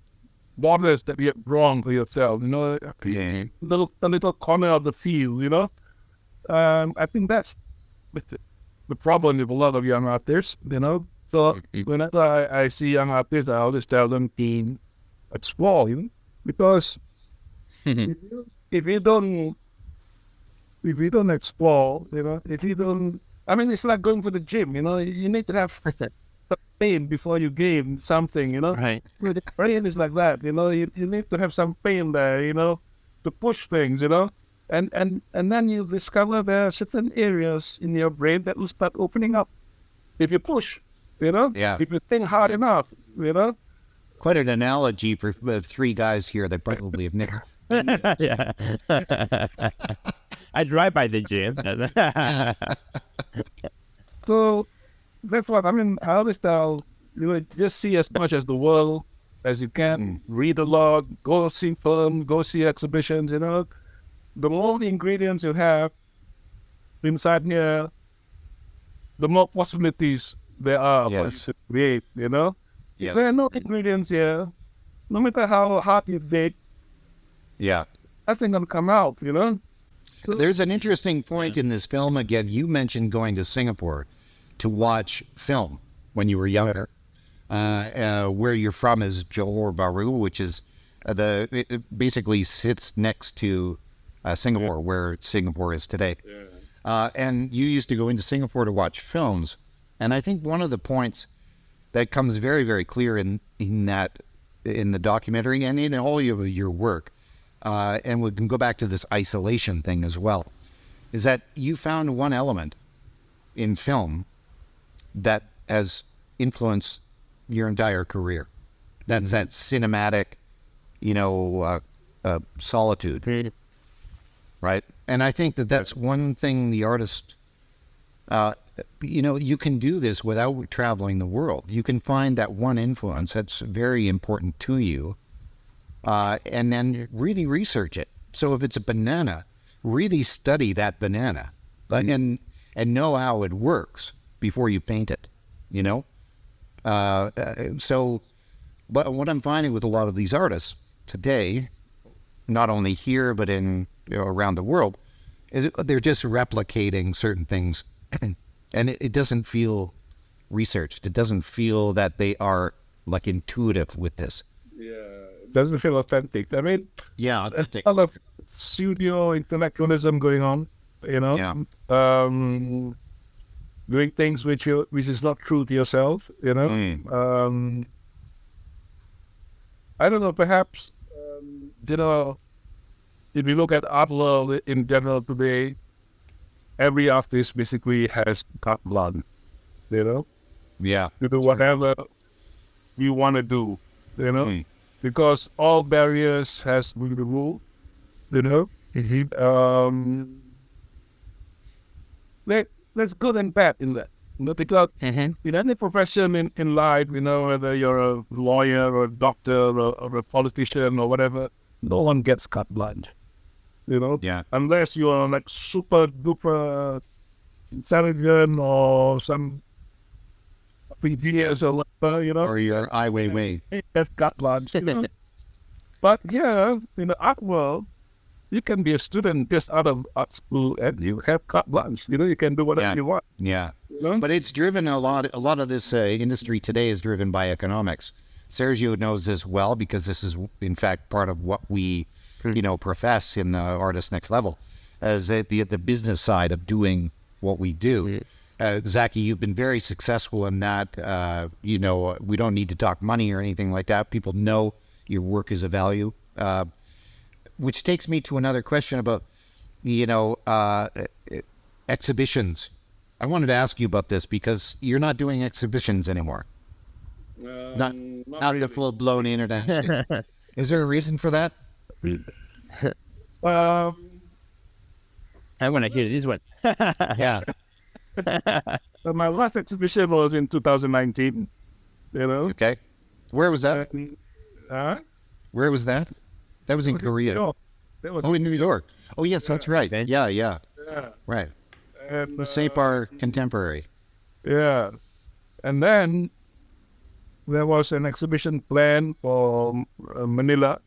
borders that you have drawn for yourself, a little corner of the field, I think that's the problem with a lot of young artists, So whenever I see young artists, I always tell them to explore, because if you don't explore, if you don't, it's like going to the gym, you need to have some pain before you gain something, Right. With the brain is like that, you need to have some pain there, to push things, and then you discover there are certain areas in your brain that will start opening up. If you push, you know? Yeah. If you think hard enough, you know? Quite an analogy for the three guys here that probably have never. Yeah. I drive by the gym. So that's what I mean. I always tell just see as much as the world as you can. Read a lot, go see film, go see exhibitions. You know, the more ingredients you have inside here, the more possibilities there are for you to create. You know, Yes. if there are no ingredients here, no matter how hard you bake, Yeah. nothing gonna come out. You know. There's an interesting point in this film. Again, you mentioned going to Singapore to watch film when you were younger. Where you're from is Johor Bahru, which is it basically sits next to Singapore, where Singapore is today. And you used to go into Singapore to watch films. And I think one of the points that comes very, very clear in the documentary and in all of your work, and we can go back to this isolation thing as well, is that you found one element in film that has influenced your entire career. That's that cinematic, solitude, right? And I think that's one thing the artist, you can do this without traveling the world. You can find that one influence that's very important to you, and then really research it. So if it's a banana, really study that banana, and know how it works before you paint it, But what I'm finding with a lot of these artists today, not only here but in around the world, is they're just replicating certain things, and it doesn't feel researched. It doesn't feel that they are like intuitive with this. It doesn't feel authentic. I mean, Yeah, there's a lot of pseudo intellectualism going on. Doing things which is not true to yourself. I don't know. Perhaps if you look at art world in general today, every artist basically has carte blanche. Yeah, To do whatever you want to do. Because all barriers has been removed. There's good and bad in that. Because in any profession in life, whether you're a lawyer or a doctor or a politician or whatever, no one gets carte blanche. Yeah. Unless you are like super duper intelligent or some genius or whatever, or your Ai Weiwei. That's carte blanche. But here in the art world, you can be a student just out of art school and you have carte blanche. You can do whatever you want. Yeah. But it's driven a lot of this industry today is driven by economics. Sergio knows this well because this is in fact part of what we, profess in Artist Next Level, as the business side of doing what we do. Zakii, you've been very successful in that. We don't need to talk money or anything like that. People know your work is of value. Which takes me to another question about, exhibitions. I wanted to ask you about this because you're not doing exhibitions anymore. Not really. the full-blown internet. Is there a reason for that? I want to hear this one. Yeah. My last exhibition was in 2019. Okay. Where was that? Where was that? That was in Korea. In New York. Oh, yes, that's right. Okay. Yeah. Right. And, St. Bar Contemporary. Yeah. And then there was an exhibition planned for Manila.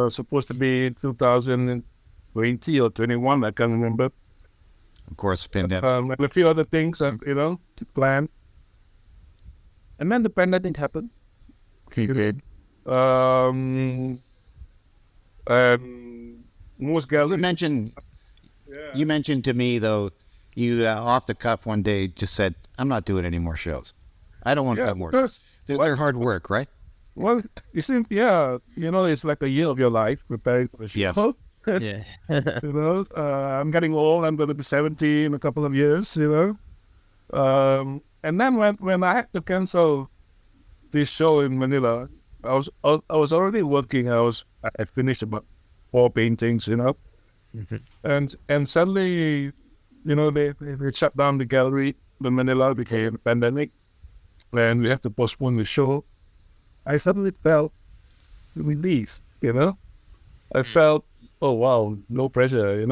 Supposed to be 2020 or 21, I can't remember. Of course, pandemic. And a few other things, to plan. And then the pandemic happened. Most galleries. You mentioned to me, though, you off the cuff one day just said, I'm not doing any more shows. I don't want to do more. They're hard work, right? Well, you see, it's like a year of your life preparing for the show. Yeah. Yeah. I'm getting old. I'm going to be 70 in a couple of years, And then when I had to cancel this show in Manila, I was already working. I finished about 4 paintings, and suddenly, they shut down the gallery. The Manila became a pandemic, and we have to postpone the show. I suddenly felt relief, I felt, oh wow, no pressure,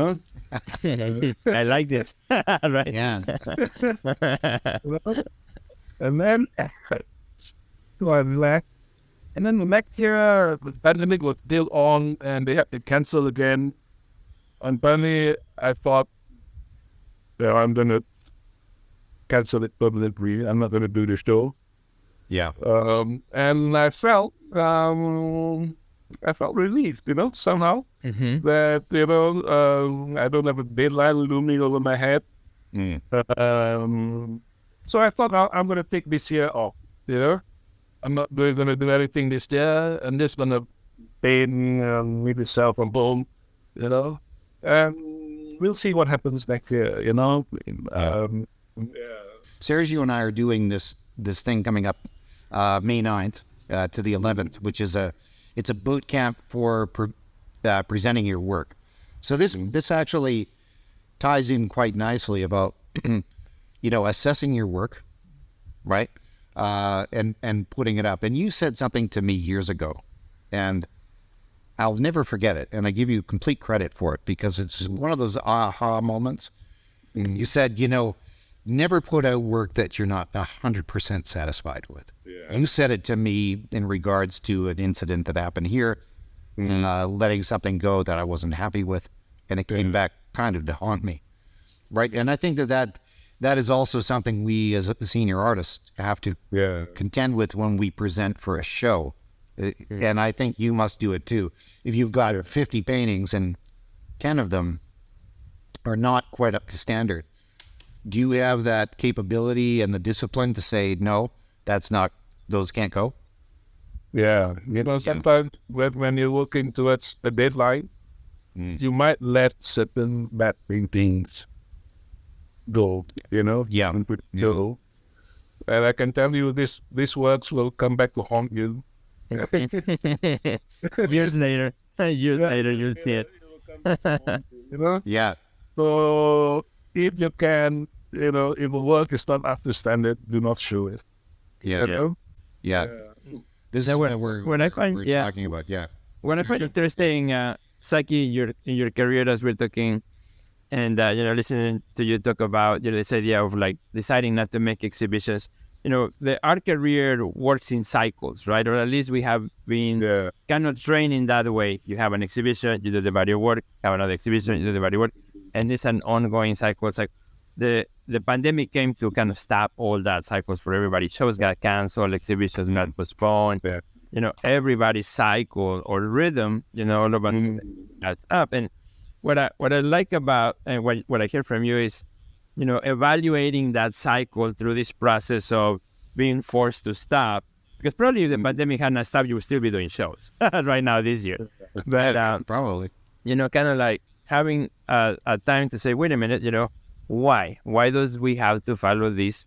I like this. Right. Yeah. And then so I relaxed. And then the next year, the pandemic was still on, and they had to cancel again. And finally, I thought, I'm going to cancel it permanently. I'm not going to do the show. Yeah. And I felt relieved, somehow that, I don't have a deadline looming over my head. So I thought I'm going to take this year off, I'm not going to do anything this year. I'm just going to paint maybe sell from home, and we'll see what happens next year, Sergio and I are doing this thing coming up May 9th to the 11th, which is it's a boot camp for presenting your work. So this actually ties in quite nicely about assessing your work, right? And putting it up. And you said something to me years ago, and I'll never forget it. And I give you complete credit for it because it's one of those aha moments. You said, never put out work that you're not 100% satisfied with. Yeah. You said it to me in regards to an incident that happened here, letting something go that I wasn't happy with, and it came back kind of to haunt me, right? And I think that is also something we as a senior artist have to contend with when we present for a show. And I think you must do it too. If you've got 50 paintings and 10 of them are not quite up to standard, do you have that capability and the discipline to say, no, those can't go? Yeah. Sometimes when you're working towards the deadline, you might let certain bad paintings go, Yeah. Go. And I can tell you these works will come back to haunt you. Years later, you'll see it. Yeah. So if you can, if the work is not up to standard, do not show it. Yeah. Yeah. This is what we're talking about. Yeah. When I find interesting, Zakii, in your career, as we're talking, and listening to you talk about this idea of like deciding not to make exhibitions. The art career works in cycles, right? Or at least we have been kind of trained in that way. You have an exhibition, you do the body of work, have another exhibition, you do the body of work, and it's an ongoing cycle. It's like the pandemic came to kind of stop all that cycles for everybody. Shows got canceled, exhibitions got postponed. Everybody's cycle or rhythm, all of it adds up. And what I like about and what I hear from you is, evaluating that cycle through this process of being forced to stop, because probably if the pandemic had not stopped, you would still be doing shows right now this year. But probably, kind of like having a time to say, wait a minute, why does we have to follow this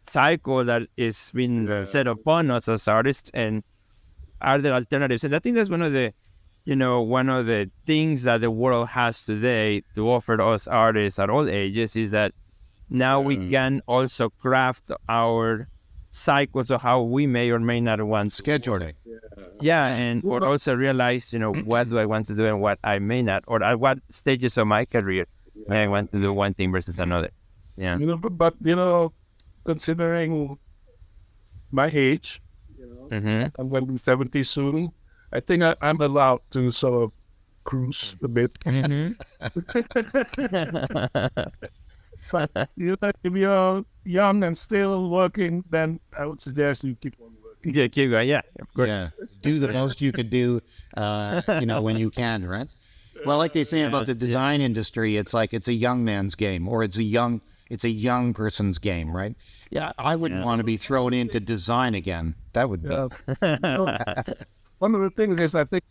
cycle that is being set upon us as artists, and are there alternatives? And I think that's one of the things that the world has today to offer us artists at all ages is that now we can also craft our cycles of how we may or may not want scheduling. Or also realize, what do I want to do and what I may not, or at what stages of my career may I want to do one thing versus another. Yeah. But considering my age, I'm going to be 70 soon. I think I'm allowed to sort of cruise a bit. But if you're young and still working, then I would suggest you keep on working. Yeah, keep going. Yeah, of course. Yeah, do the most you could do, when you can, right? Well, like they say about the design industry, it's like it's a young man's game, or it's a young person's game, right? Yeah, I wouldn't want to be thrown into design again. That would be. One of the things is I think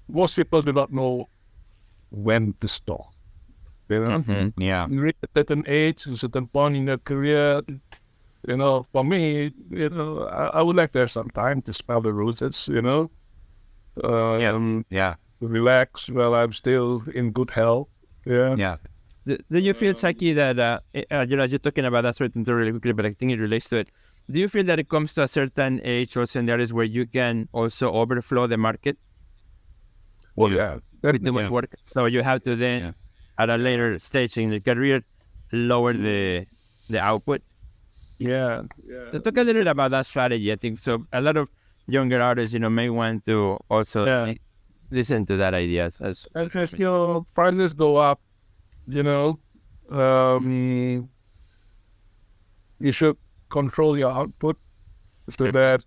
most people do not know when to stop. You know, Yeah. you reach a certain age, a certain point in your career. You know, for me, you know, I would like to have some time to smell the roses. You know, Yeah. relax while I'm still in good health. Yeah. Yeah. Do you feel, Zakii, that you're talking about that certain thing really quickly, but I think it relates to it. Do you feel that it comes to a certain age or scenarios where you can also overflow the market Well, yeah. with too much work? So you have to then, at a later stage in the career, lower the output. Yeah. So talk a little bit about that strategy. I think so. A lot of younger artists, may want to also listen to that idea. As you know, prices go up, you know, you should control your output so that,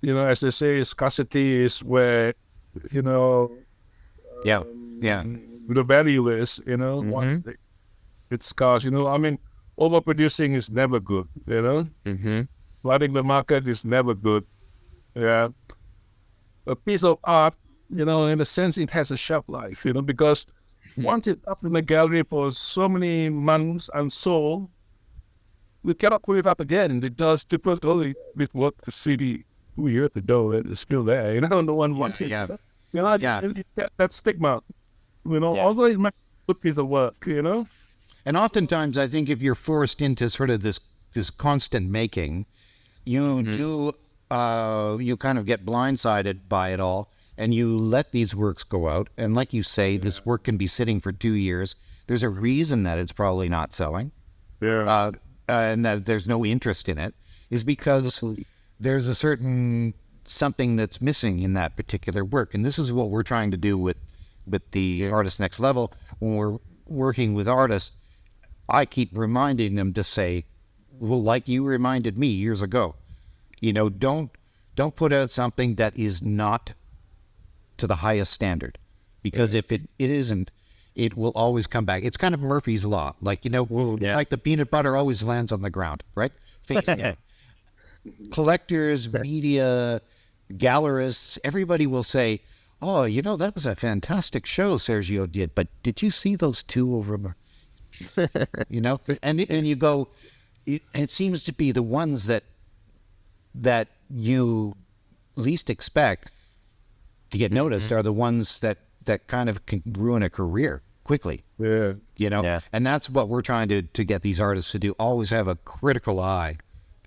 you know, as they say, scarcity is where, you know, the value is, you know, once it's scarce, you know, I mean, overproducing is never good, you know, flooding the market is never good. Yeah. A piece of art, you know, in a sense, it has a shelf life, you know, because once it's up in the gallery for so many months unsold, we cannot put it up again. It does typically with what the CD 2 years ago, it's still there, you know, no one wants it. Yeah. You know, that stigma, you know, although it might be a good piece of work, you know. And oftentimes, I think if you're forced into sort of this constant making, you you kind of get blindsided by it all, and you let these works go out. And like you say, this work can be sitting for 2 years. There's a reason that it's probably not selling. Yeah. And that there's no interest in it, is because there's a certain something that's missing in that particular work. And this is what we're trying to do with the Artist Next Level. When we're working with artists, I keep reminding them to say, well, like you reminded me years ago, you know, don't put out something that is not to the highest standard, because if it isn't, it will always come back. It's kind of Murphy's Law. Like, you know, it's like the peanut butter always lands on the ground, right? Collectors, media, gallerists, everybody will say, oh, you know, that was a fantastic show Sergio did, but did you see those two over, you know? And you go, it seems to be the ones that you least expect to get noticed are the ones that kind of can ruin a career quickly. Yeah. You know? Yeah. And that's what we're trying to get these artists to do. Always have a critical eye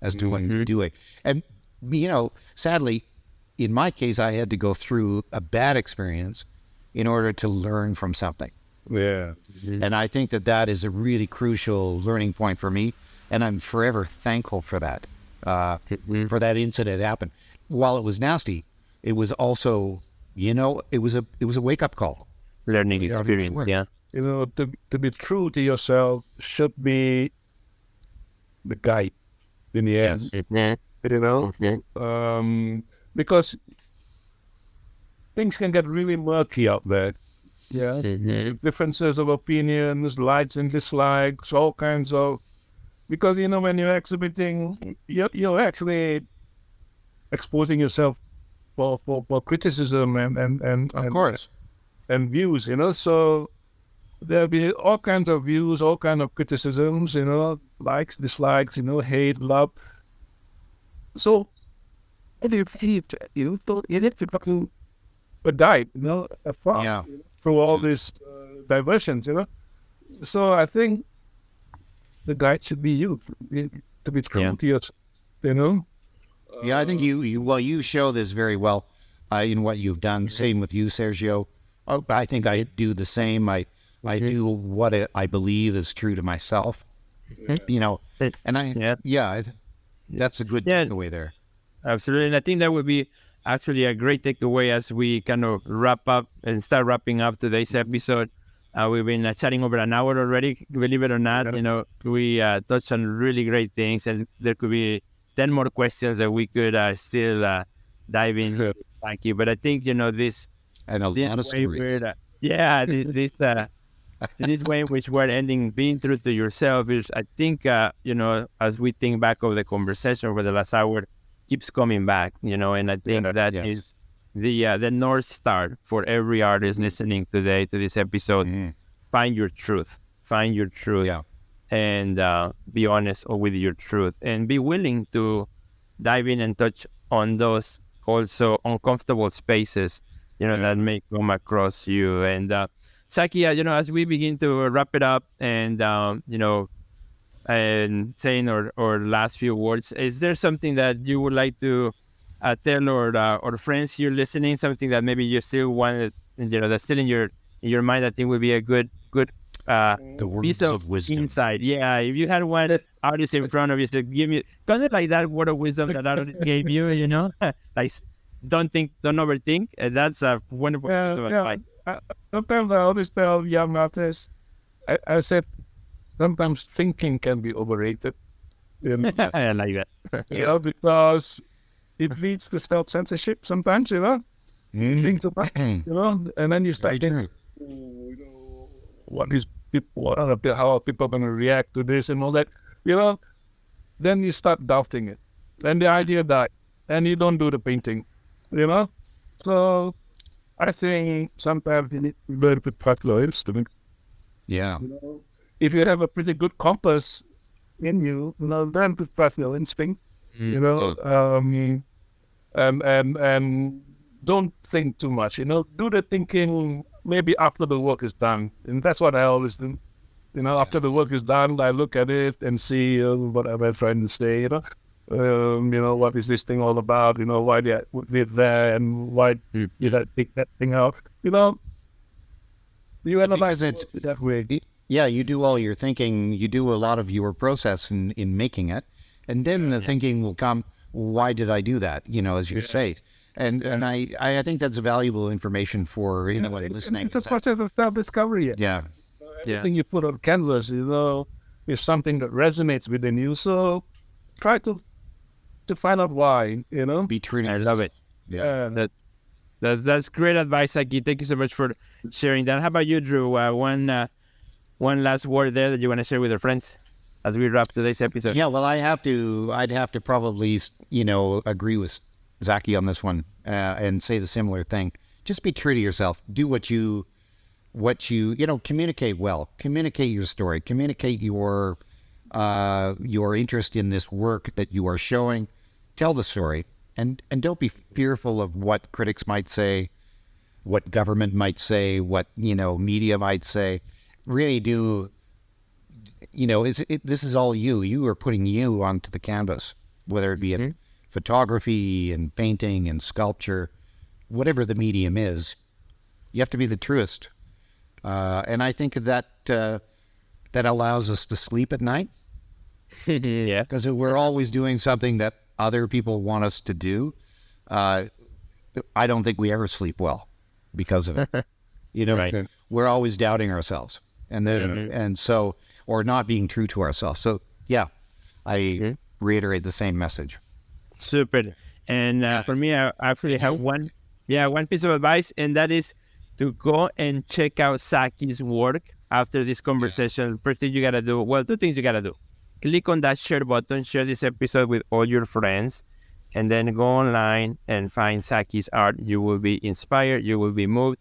as to what you're doing. And, you know, sadly, in my case, I had to go through a bad experience in order to learn from something. Yeah. And I think that is a really crucial learning point for me. And I'm forever thankful for that, for that incident happened. While it was nasty, it was also, you know, it was a wake-up call. learning experience. Yeah. You know, to be true to yourself should be the guide in the end. Yeah. You know, because things can get really murky out there. Yeah, differences of opinions, likes and dislikes, all kinds of. Because you know, when you're exhibiting, you're actually exposing yourself for criticism and Of course. and views. You know, so there'll be all kinds of views, all kinds of criticisms. You know, likes, dislikes. You know, hate, love. So, if you thought you need to fucking dive, you know, Yeah. through all these diversions, you know. So I think the guide should be you, to be true to yourself, you know. Yeah, I think you show this very well in what you've done. Same with you, Sergio. I think I do the same. I do what I believe is true to myself. You know, and that's a good takeaway there. Absolutely. And I think that would be actually a great takeaway as we kind of wrap up and start wrapping up today's episode. We've been chatting over an hour already, believe it or not. You know, we touched on really great things, and there could be 10 more questions that we could still dive in. Thank you. But I think, you know, this And a lot of stories. This way in which we're ending, being true to yourself is, I think, you know, as we think back over the conversation over the last hour, keeps coming back, you know, and I think that is the North Star for every artist listening today to this episode. find your truth. Find your truth. Yeah. And be honest with your truth, and be willing to dive in and touch on those also uncomfortable spaces, that may come across you. And Zakii, as we begin to wrap it up, and and saying our last few words, is there something that you would like to tell or friends you're listening, something that maybe you still want, that's still in your mind, that think would be a good The piece words of wisdom. insight? Yeah, if you had one artist in front of you, so give me kind of like that word of wisdom that artist gave you, like don't overthink. And that's a wonderful piece of advice. Sometimes I always tell young artists, I said, sometimes thinking can be overrated. I like that. Because it leads to self-censorship sometimes, think too much, and then you start thinking, how are people going to react to this and all that, then you start doubting it. Then the idea dies, and you don't do the painting, So I think sometimes you need to learn to practical instrument. Yeah. If you have a pretty good compass in you, learn to practical instinct, and don't think too much, do the thinking maybe after the work is done. And that's what I always do. After the work is done, I look at it and see what am I trying to say, what is this thing all about, why did I put it there, and why did I take that thing out, you analyze it that way. Yeah, you do all your thinking, you do a lot of your process in making it, and then the thinking will come, why did I do that, as you say. And I think that's valuable information for anybody listening. It's a process of self-discovery. Yeah. Everything you put on canvas, is something that resonates within you. So try to find out why, Be true to I love it. Yeah. That's great advice, Zakii. Thank you so much for sharing that. How about you, Drew? One last word there that you want to share with our friends as we wrap today's episode. Yeah, well, I'd have to probably, agree with Zakii on this one and say the similar thing. Just be true to yourself. Do what you communicate well. Communicate your story. Communicate your interest in this work that you are showing. Tell the story, and don't be fearful of what critics might say, what government might say, what media might say. Really do. This is all you. You are putting you onto the canvas, whether it be in photography and painting and sculpture, whatever the medium is. You have to be the truest, and I think that allows us to sleep at night. Yeah, because we're always doing something that other people want us to do. I don't think we ever sleep well because of it. Right. We're always doubting ourselves, and so, or not being true to ourselves. So yeah, I reiterate the same message. Super. And for me, I actually have one piece of advice, and that is to go and check out Zakii's work after this conversation. First thing you got to do, two things you got to do. Click on that share button, share this episode with all your friends, and then go online and find Zakii's art. You will be inspired, you will be moved,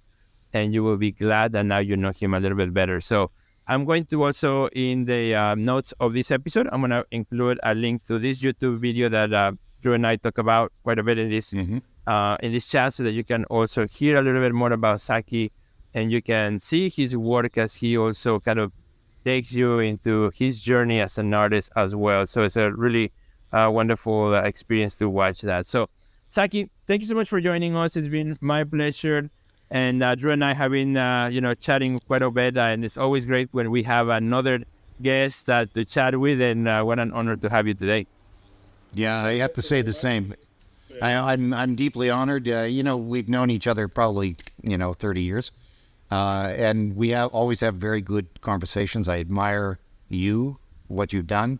and you will be glad that now you know him a little bit better. So I'm going to also, in the notes of this episode, I'm going to include a link to this YouTube video that Drew and I talk about quite a bit in this chat, so that you can also hear a little bit more about Zakii, and you can see his work as he also kind of takes you into his journey as an artist as well. So it's a really wonderful experience to watch that. So Zakii, thank you so much for joining us. It's been my pleasure. And Drew and I have been, chatting quite a bit, and it's always great when we have another guest to chat with, and what an honor to have you today. Yeah, I have to say the same. I'm deeply honored. We've known each other probably 30 years, and we always have very good conversations. I admire you, what you've done,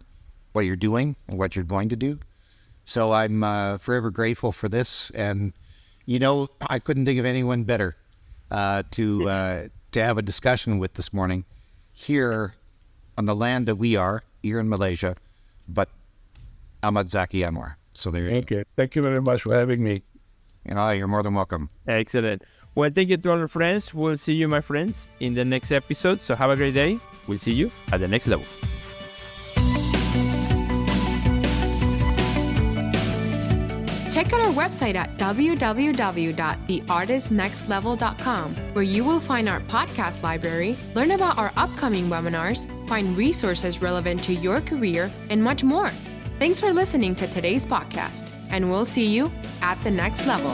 what you're doing, and what you're going to do. So I'm forever grateful for this, and I couldn't think of anyone better to have a discussion with this morning here on the land that we are, here in Malaysia, but Ahmad Zakii Anwar. So there you go. Okay. Thank you very much for having me. You're more than welcome. Excellent. Well, thank you to all our friends. We'll see you, my friends, in the next episode. So have a great day. We'll see you at the next level. Check out our website at www.theartistnextlevel.com, where you will find our podcast library, learn about our upcoming webinars, find resources relevant to your career, and much more. Thanks for listening to today's podcast, and we'll see you at the next level.